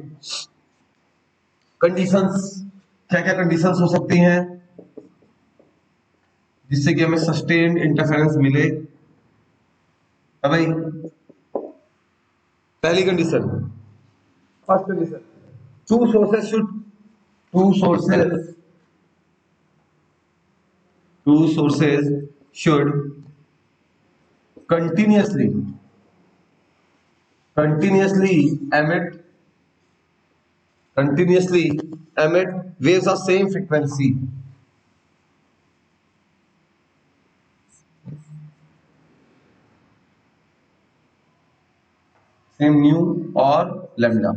कंडीशंस, क्या क्या कंडीशंस हो सकती हैं जिससे कि हमें सस्टेन्ड इंटरफेरेंस मिले? अब भाई पहली condition, first condition, to sources should to sources two sources should continuously emit waves of same frequency, same new और लैम्डा,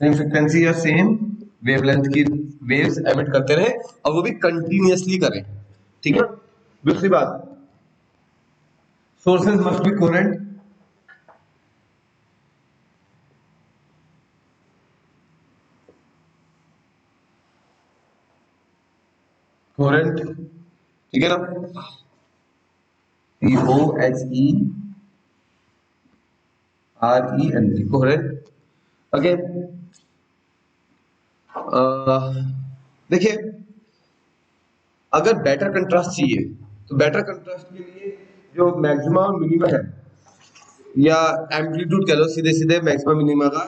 सेम फ्रीक्वेंसी या सेम वेवलेंथ की वेव्स एमिट करते रहे और वो भी कंटिन्यूअसली करें, ठीक है। दूसरी बात, sources must be coherent, coherent, ठीक है ना, COHERENT, कोहेरेंट, ओके। देखिए अगर बेटर कंट्रास्ट चाहिए तो बेटर कंट्रास्ट के लिए जो मैक्सिमा और मिनिमा है, या एम्पलीट्यूड कह लो सीधे सीधे मैक्सिमा मिनिमा का,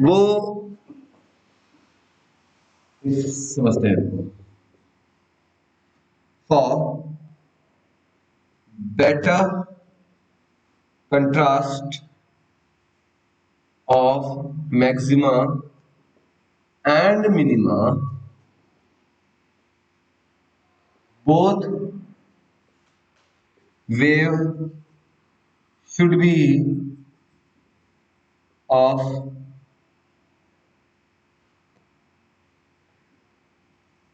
वो समझते हैं। For better contrast of maxima and minima, both wave should be of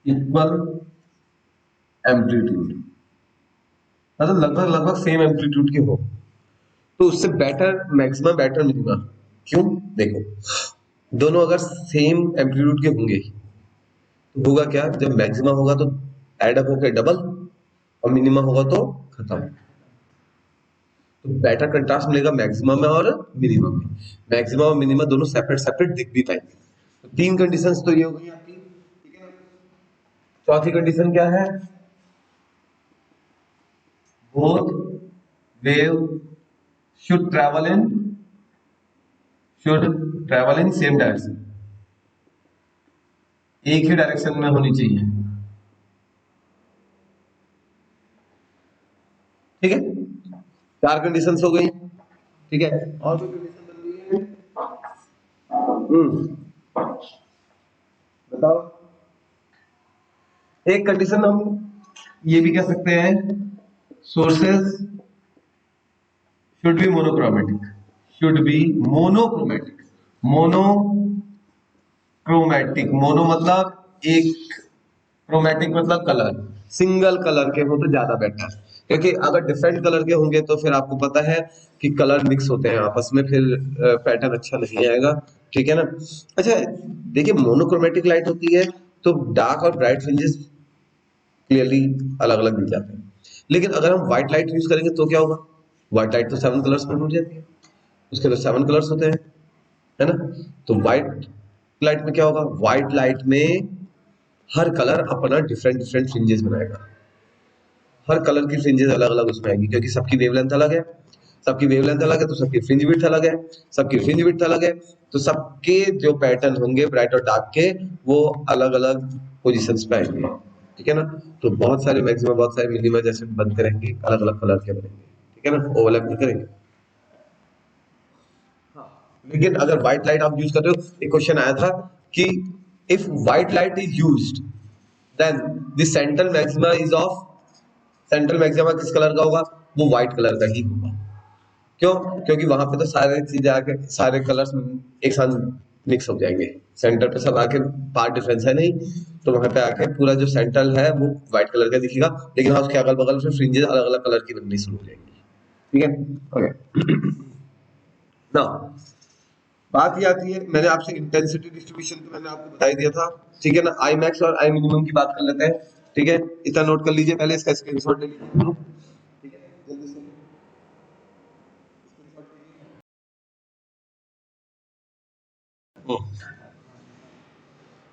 equal amplitude, मतलब लगभग लगभग सेम एम्पलीट्यूड के हो, तो उससे बेटर मैक्सिमम बेटर मिनिमा। क्यों? देखो, दोनों अगर सेम एम्पलीट्यूड के होंगे तो होगा क्या, जब मैक्सिमा होगा तो एडअप होकर डबल, और मिनिमा होगा तो खत्म। तो बेटर कंट्रास्ट मिलेगा मैक्सिमम में और मिनिमम में। मैक्सिमम और मिनिमम दोनों सेपरेट सेपरेट दिख भी पाएंगे। तो तीन कंडीशंस तो ये हो गई आपकी, ठीक है ना। चौथी कंडीशन क्या है? Both wave should travel in same direction, एक ही डायरेक्शन में होनी चाहिए, ठीक है। चार कंडीशंस हो गई, ठीक है। और कोई कंडीशन बन रही है? बताओ। एक कंडीशन हम ये भी कह सकते हैं, sources should be monochromatic, should be monochromatic, monochromatic, mono मतलब एक, क्रोमैटिक मतलब कलर, सिंगल कलर के हो तो ज्यादा बेटर, क्योंकि अगर डिफरेंट कलर के होंगे तो फिर आपको पता है कि कलर मिक्स होते हैं आपस में, फिर पैटर्न अच्छा नहीं आएगा, ठीक है ना। अच्छा देखिए, मोनोक्रोमेटिक लाइट होती है तो डार्क और ब्राइट फ्रिंजेस क्लियरली अलग अलग दिख जाते हैं, लेकिन अगर हम व्हाइट लाइट यूज करेंगे तो क्या होगा? व्हाइट लाइट तो 7 कलर्स में टूट जाती है, उसके तो 7 कलर्स होते हैं, है ना। तो व्हाइट लाइट में क्या होगा? व्हाइट लाइट में हर कलर अपना डिफरेंट डिफरेंट फ्रिंजेस बनाएगा, हर कलर की फ्रिंजेस अलग अलग उसमें आएगी, क्योंकि सबकी वेवलेंथ अलग है, सबकी वेवलेंथ अलग है तो सबकी फ्रिंज विड्थ अलग है, सबकी फ्रिंज विड्थ अलग है तो सबके जो पैटर्न होंगे ब्राइट और डार्क के, वो अलग अलग पोजिशन पे आएंगे, ठीक है ना। तो बहुत सारे मैक्सिमम, बहुत सारे मिनिमा जैसे बनते रहेंगे, अलग अलग कलर के बनेंगे, ठीक है ना, ओवरलैप नहीं करेंगे। लेकिन अगर व्हाइट लाइट आप यूज कर रहे हो, एक क्वेश्चन आया था कि if white light is used then the central maxima is off, central maxima किस कलर का होगा? वो व्हाइट कलर का ही होगा। क्यों? क्योंकि वहां पे तो सारे चीजें आके, सारे कलर्स एक साथ मिक्स हो जाएंगे, सेंटर पे सब आके, पार्ट डिफरेंस है नहीं, तो वहां पे आके पूरा जो सेंट्रल है वो व्हाइट कलर का दिखेगा, लेकिन हाँ उसके अगल बगल से फ्रिंजेस अलग अलग कलर की बननी शुरू हो जाएंगी, ठीक है। ओके ना, बात ये आती है, मैंने आपसे इंटेंसिटी डिस्ट्रीब्यूशन तो मैंने आपको बता ही दिया था, ठीक है ना। आई मैक्स और आई मिनिमम की बात कर लेते हैं, ठीक है। इतना नोट कर लीजिए, पहले इसका स्क्रीनशॉट ले लीजिए, ठीक है, जल्दी से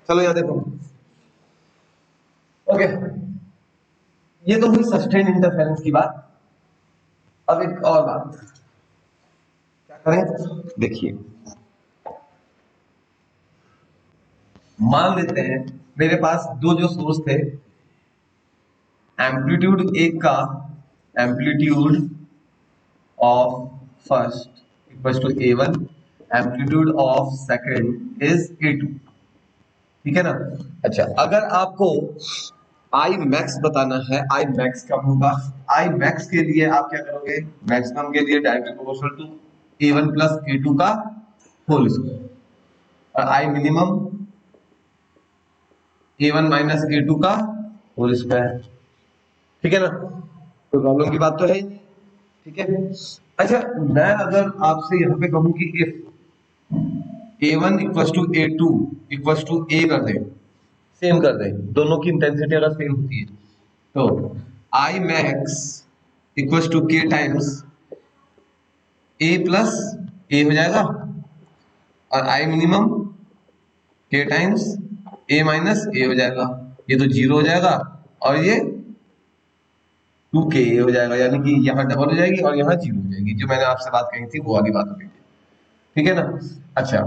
चलो यहाँ देखो। ओके, ये तो हुई सस्टेन इंटरफेरेंस की बात। अब एक और बात क्या करें, देखिए, मान लेते हैं मेरे पास दो जो सोर्स थे, एम्पलीट्यूड एक का, amplitude of first equals to A1, amplitude of second is A2, ठीक है ना। अच्छा, अगर आपको आई मैक्स बताना है, आई मैक्स कब होगा? आई मैक्स के लिए आप क्या करोगे? मैक्सिमम के लिए directly proportional to A1 plus A2 का होल स्क्वायर, और I minimum A1 minus A2 का होल स्क्वायर, ठीक है ना। तो प्रॉब्लम की बात तो है ही नहीं, ठीक है। अच्छा, मैं अगर आपसे यहाँ पे कहूँ कि if A1 equals to A2 equals to A कर दे, सेम कर दे, दोनों की इंटेंसिटी अगर सेम होती है, तो I max equals to K times A plus A हो जाएगा, और I minimum K times A minus A हो जाएगा, ये तो जीरो हो जाएगा, और ये 2k हो जाएगा, यानी कि यहाँ डबल हो जाएगी और यहाँ जीरो हो जाएगी, जो मैंने आपसे बात कही थी वो वाली बात हो गई। ठीक है ना। अच्छा,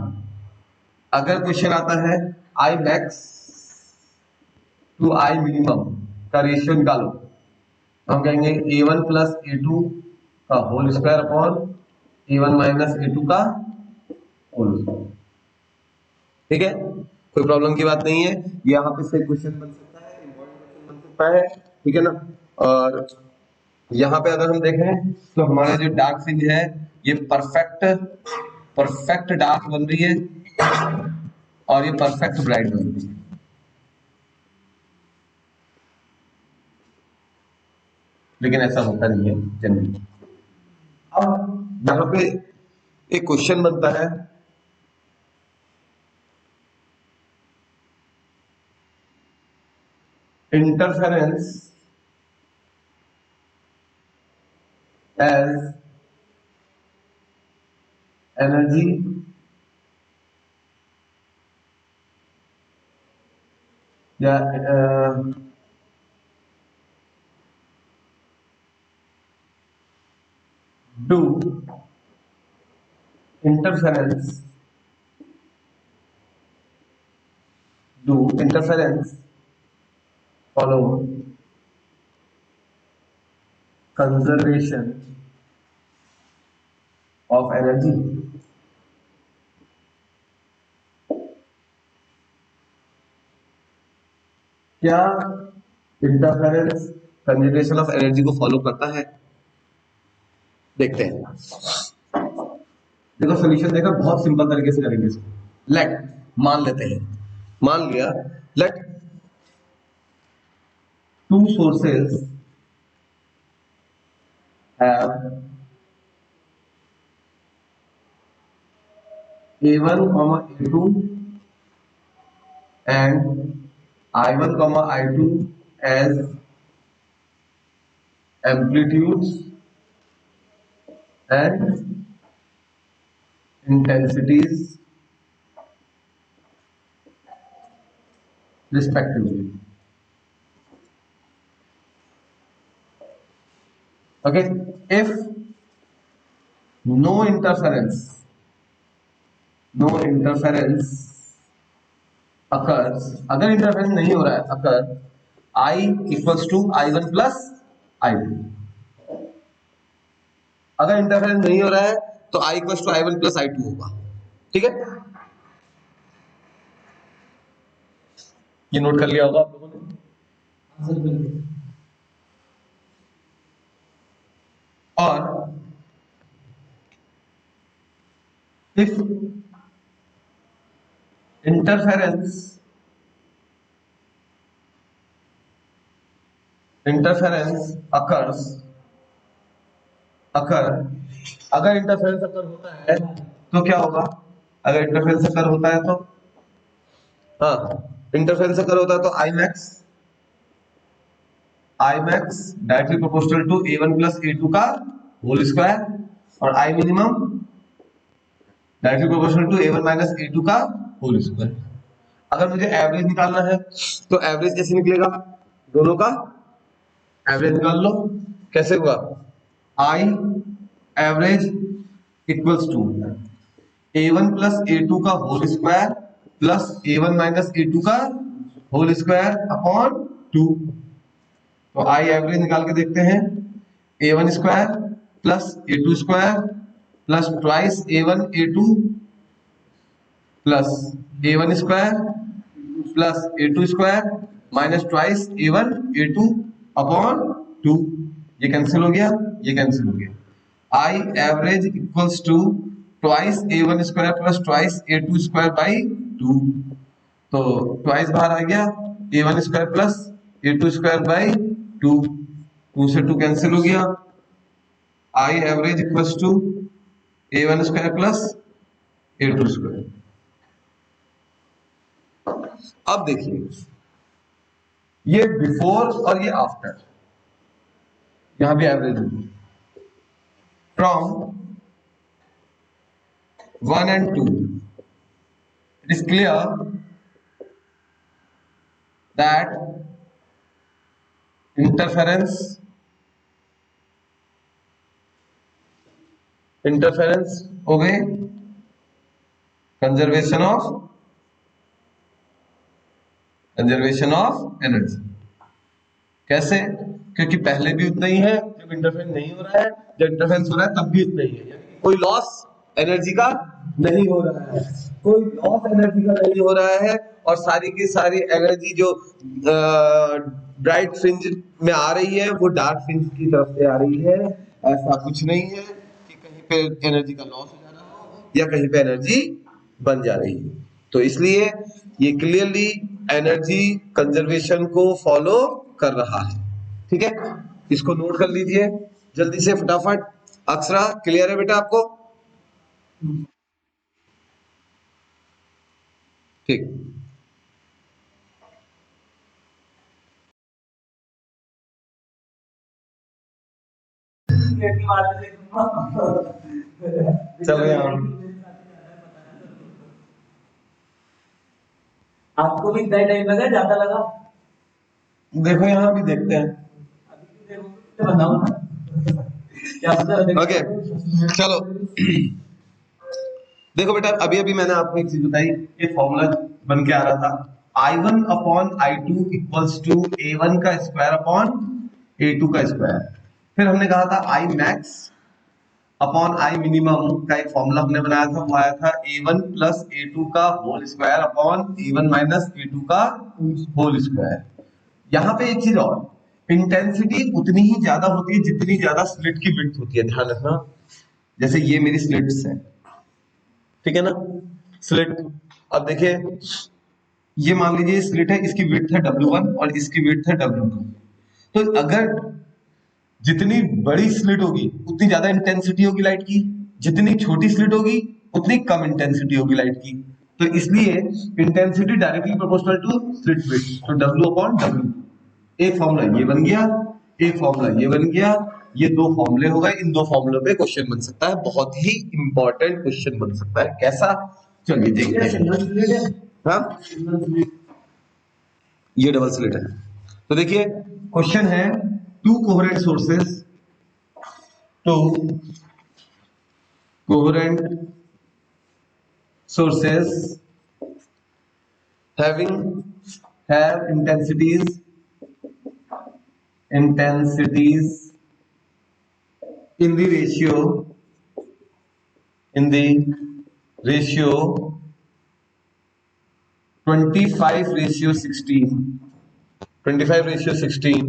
अगर क्वेश्चन आता है I max to I minimum का रेशियो निकालो, तो हम कहेंगे a1 प्लस a2 का whole square upon a1 minus a2 का होल स्क्वायर। ठीक है, कोई प्रॉब्लम की बात नहीं है, यहाँ पे से क्वेश्चन बन सकता है, इंपॉर्टेंट क्वेश्चन बन सकता है। ठीक है ना। और यहाँ पे अगर हम देखें तो हमारा जो डार्क फ्रिंज है ये परफेक्ट परफेक्ट डार्क बन रही है और ये परफेक्ट ब्राइट बन रही है। लेकिन ऐसा होता नहीं है जनरली। अब यहाँ पे एक क्वेश्चन बनता है, इंटरफेरेंस एज एनर्जी या do interference follow conservation of energy। क्या इंटरफेरेंस कंजर्वेशन ऑफ एनर्जी को फॉलो करता है? देखते हैं। देखो सोल्यूशन देखो, बहुत सिंपल तरीके से करेंगे इसको। लेट, मान लेते हैं, मान लिया, let two sources have A1, A2 and I1, I2 as amplitudes and intensities respectively। Okay, if no interference occurs, अगर इंटरफेरेंस नहीं हो रहा है, अगर I equals to I1 plus I2, अगर इंटरफेरेंस नहीं हो रहा है तो I equals to I1 plus I2 होगा। ठीक है, ये नोट कर लिया होगा आप लोगों ने। और if interference occurs, अगर इंटरफेरेंस अगर होता है तो क्या होगा? अगर इंटरफेरेंस अगर होता है तो, हाँ, इंटरफेरेंस अगर होता है तो I max directly proportional to A1 plus A2 का होल स्क्वायर और I minimum directly proportional to A1 minus A2 का होल स्क्वायर। अगर मुझे एवरेज निकालना है तो एवरेज कैसे निकलेगा? दोनों का एवरेज निकाल लो। कैसे हुआ? I average equals to A1 plus A2 का whole square plus A1 minus A2 का होल स्क्वायर अपॉन 2। तो आई एवरेज निकाल के देखते हैं, A1 square plus A2 square plus twice A1 A2 plus A1 square plus A2 square minus twice A1 A2 upon 2। ये cancel हो गया, ये कैंसिल हो गया। I average equals to twice A1 square plus twice A2 square by 2। तो twice बाहर आ गया, A1 square plus A2 square by 2, 2 से 2 कैंसिल हो गया। I average equals to A1 square plus A2 square. अब देखिए, ये बिफोर और ये आफ्टर, यहां भी एवरेज होगी। From 1 and 2 it is clear that interference interference हो गए, कंजर्वेशन ऑफ एनर्जी। कैसे? क्योंकि पहले भी उतना ही है जब इंटरफेरेंस नहीं हो रहा है, जब इंटरफेरेंस हो रहा है तब भी उतना ही है, यानी कोई लॉस एनर्जी का नहीं हो रहा है, कोई लॉस एनर्जी का नहीं हो रहा है। और सारी की सारी एनर्जी जो ब्राइट फ्रिंज में आ रही है वो डार्क फ्रिंज की तरफ से आ रही है। ऐसा कुछ नहीं है कि कहीं पे एनर्जी का लॉस हो जा रहा हो या कहीं पे एनर्जी बन जा रही है। तो इसलिए ये क्लियरली एनर्जी कंजर्वेशन को फॉलो कर रहा है। ठीक है, इसको नोट कर लीजिए जल्दी से फटाफट। अक्षरा क्लियर है बेटा आपको? ठीक। चलो यहाँ आपको भी इतना टाइम लगा, ज्यादा लगा? देखो, यहाँ भी देखते हैं। बताओ ना क्या पता। ओके चलो देखो बेटा, अभी अभी मैंने आपको एक चीज बताई, एक फॉर्मूला बन के आ रहा था, I1 upon I2 equals to A1 का स्क्वायर अपॉन A2 का स्क्वायर। फिर हमने कहा था I max upon I minimum का एक फॉर्मूला हमने बनाया था, वो आया था A1 प्लस A2 का whole square upon A1 minus A2 का होल स्क्वायर। यहाँ पे एक चीज और, इंटेंसिटी उतनी ही ज्यादा होती है जितनी ज्यादा स्लिट की विड्थ होती है, ध्यान रखना। जैसे ये मेरी स्लिट्स है, ठीक है ना, स्लिट। अब देखिए, ये मान लीजिए स्लिट है, इसकी विड्थ है W1 और इसकी विड्थ है W2। तो अगर जितनी बड़ी स्लिट होगी उतनी ज्यादा इंटेंसिटी होगी लाइट की, जितनी छोटी स्लिट होगी उतनी कम इंटेंसिटी होगी लाइट की। तो इसलिए intensity directly proportional to slit width, तो W अपॉन W। एक फॉर्मूला ये बन गया, एक फॉर्मूला ये बन गया, ये दो फॉर्मूले हो गए। इन दो फॉर्मूलों पे क्वेश्चन बन सकता है, बहुत ही इंपॉर्टेंट क्वेश्चन बन सकता है। कैसा? चलिए देखते हैं। हाँ, ये डबल स्लिट है। तो देखिए क्वेश्चन है, to coherent sources, to coherent sources have intensities in the ratio 25:16.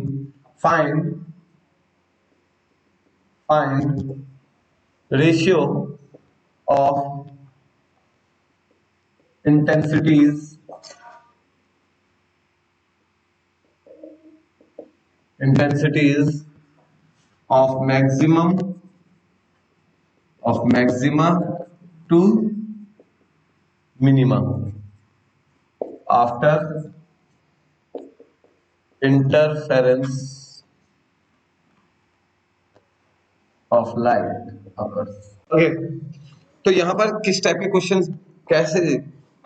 Find ratio of intensities of maxima to minima after interference of light occurs. Okay, तो यहां पर किस टाइप के क्वेश्चंस, कैसे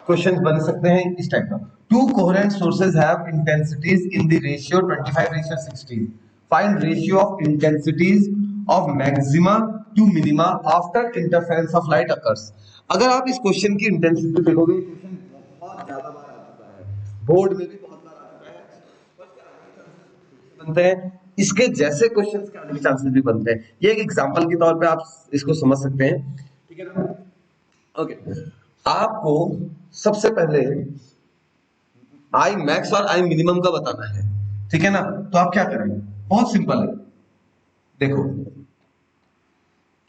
क्वेश्चंस बन सकते हैं? इस टाइप का, two coherent sources have intensities in the ratio 25:16. Find ratio of intensities of maxima to minima after interference of light occurs. अगर आप इस क्वेश्चन की इंटेंसिटी देखोगे, क्वेश्चन बहुत ज्यादा बार आ चुका है, बोर्ड में भी बहुत बार आ चुका है, बनते हैं इसके जैसे क्वेश्चंस के आने के चांसेस भी बनते हैं। ये एक एग्जांपल के तौर पे आप इसको समझ सकते हैं, ठीक है ना? ओके, आपको सबसे पहले आई मैक्स और आई मिनिमम का बताना है, ठीक है ना? तो आप क्या करेंगे? बहुत सिंपल है, देखो,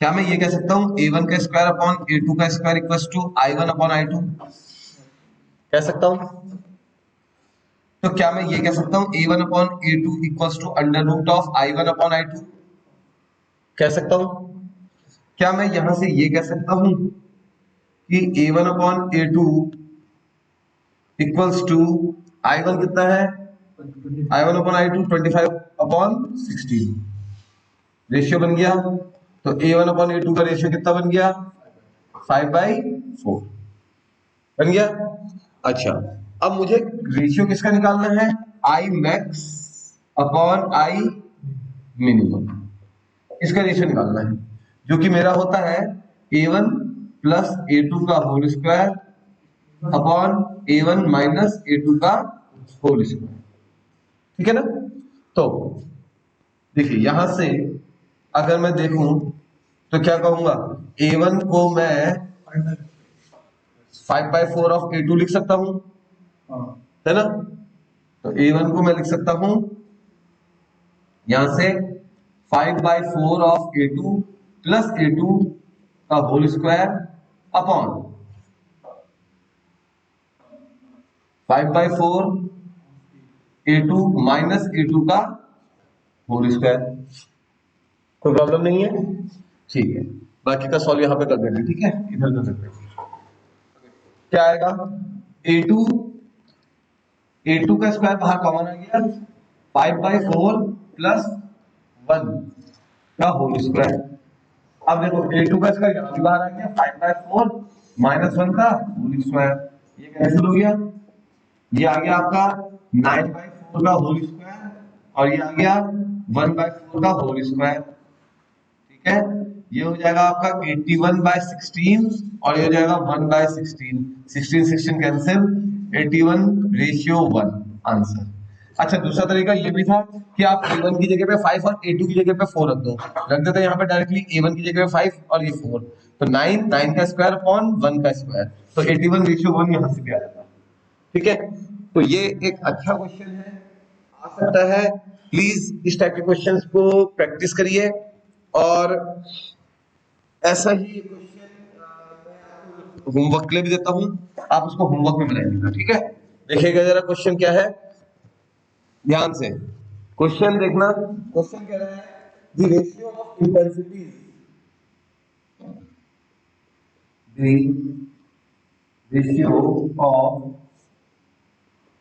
क्या मैं ये कह सकता हूं A1 का स्क्वायर अपॉन A2 का square equals to I1 upon I2? कह सकता हूं। तो क्या मैं ये कह सकता हूं A1 upon A2 equals to under root of I1 upon I2? कह सकता हूं। क्या मैं यहां से ये कह सकता हूं कि A1 upon A2 equals to I1 कितना है? I1 अपॉन I2 25/16 रेशियो बन गया। तो A1 अपॉन A2 का रेशियो कितना बन गया? 5/4 बन गया। अच्छा, अब मुझे रेशियो किसका निकालना है? I max upon I minimum, इसका रेशियो निकालना है। जो कि मेरा होता है a1 प्लस a2 का whole square upon a1 minus a2 का होल स्क्वायर। ठीक है ना। तो देखिए यहां से अगर मैं देखूं तो क्या कहूंगा, a1 को मैं 5/4 ऑफ a2 लिख सकता हूं, है ना। तो a1 को मैं लिख सकता हूं यहां से 5/4 ऑफ a2 प्लस a2 का whole square upon 5/4 a2 minus a2 का होल स्क्वायर। कोई प्रॉब्लम नहीं है, ठीक है। बाकी का सॉल्व यहाँ पे कर देंगे, ठीक है, इधर कर सकते हैं। क्या आएगा, a2 का स्क्वायर बाहर कॉमन आ गया, 5/4 प्लस 1 का होल स्क्वायर। अब देखो a2 का स्क्वायर यहाँ भी बाहर आ गया, 5/4 माइनस 1 का होल स्क्वायर, ये कैंसिल हो गया। ये आ गया आपका 9/4 का होल स्क्वायर और ये आ गया 1/4 का होल स्क्वायर। ठीक है, ये हो जाएगा आपका 81/16 और ये हो जाएगा 1/16, 16 कैंसिल, 81 रेशियो 1 आंसर। अच्छा, दूसरा तरीका ये भी था कि आप a1 की जगह पे 5 और a2 की जगह पे 4 रख देते यहाँ पे डायरेक्टली, a1 की जगह पे 5 और ये 4, तो 9 का स्क्वायर अपॉन 1 का स्क्वायर, तो 81 रेशियो 1 यहाँ से भी आ जाता है। ठीक है, तो ये एक अच्छा क्वेश्चन है, आ सकता है। प्लीज इस टाइप के क्वेश्चंस को प्रैक्टिस करिए और ऐसा ही क्वेश्चन होमवर्क के लिए भी देता हूं, आप उसको होमवर्क में बनाइएगा। ठीक है, देखिएगा जरा क्वेश्चन क्या है, ध्यान से क्वेश्चन देखना। क्वेश्चन कह रहा है the ratio of intensities, the ratio of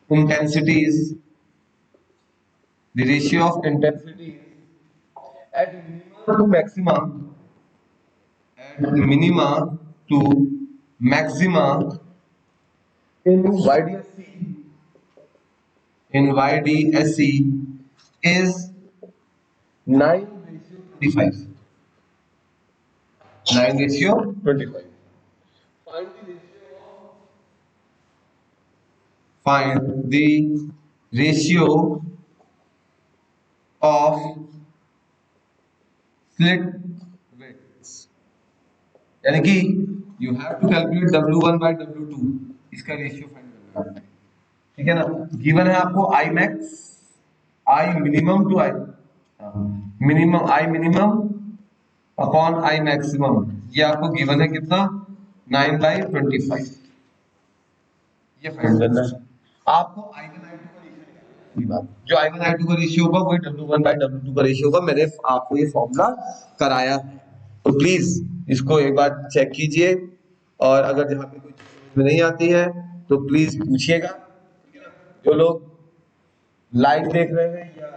intensities, the ratio of intensities at minima to maxima, at minima to maxima in YDSC, in YDSC is 9:25, 9:25. Find the ratio of slit widths, यानी कि you have to calculate W1 by W2, इसका ratio find करना है। ठीक है ना, given है आपको I max, I minimum to I minimum, I minimum upon I maximum, ये आपको गिवन है कितना, 9/25, ये फाइंड करना है आपको। I1 I2 का रेशियो, जो I1 I2 का रेशियो होगा वही W1 by W2 का रेशियो होगा। मैंने आपको ये फॉर्मूला कराया है, तो प्लीज इसको एक बार चेक कीजिए और अगर जहाँ पे कोई चीज नहीं आती है तो प्लीज पूछिएगा। जो लोग लाइव देख रहे हैं या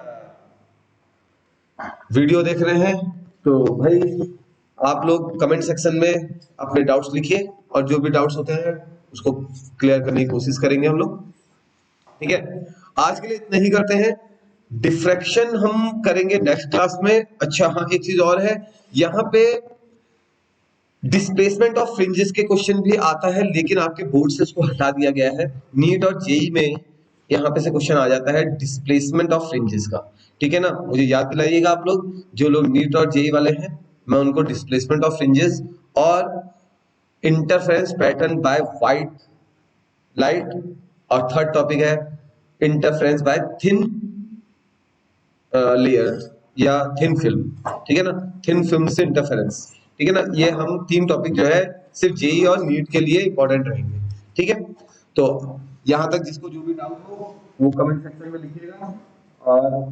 वीडियो देख रहे हैं तो भाई आप लोग कमेंट सेक्शन में अपने डाउट्स लिखिए और जो भी डाउट्स होते हैं उसको क्लियर करने की कोशिश करेंगे हम लोग। ठीक है, आज के लिए इतना ही करते हैं, डिफ्रैक्शन हम करेंगे नेक्स्ट क्लास में। अच्छा हाँ, एक चीज और है, यहाँ पे डिस्प्लेसमेंट ऑफ फ्रिंजेस के क्वेश्चन भी आता है, लेकिन आपके बोर्ड से उसको हटा दिया गया है। नीट और जेई में यहाँ पे से क्वेश्चन आ जाता है डिस्प्लेसमेंट ऑफ फ्रिंजेस का। ठीक है ना, मुझे याद दिलाइएगा आप लोग, जो लोग नीट और जेई वाले हैं, मैं उनको डिस्प्लेसमेंट ऑफ फ्रिंजेस और interference pattern bye white light, और थर्ड टॉपिक है इंटरफेरेंस बाय थिन लेयर या थिन फिल्म। ठीक है ना, थिन फिल्म से इंटरफेरेंस। ठीक है ना, ये हम 3 टॉपिक जो है सिर्फ जेई और नीट के लिए इंपॉर्टेंट रहेंगे। ठीक है, तो यहां तक जिसको जो भी डाउट हो वो कमेंट सेक्शन में लिखिएगा और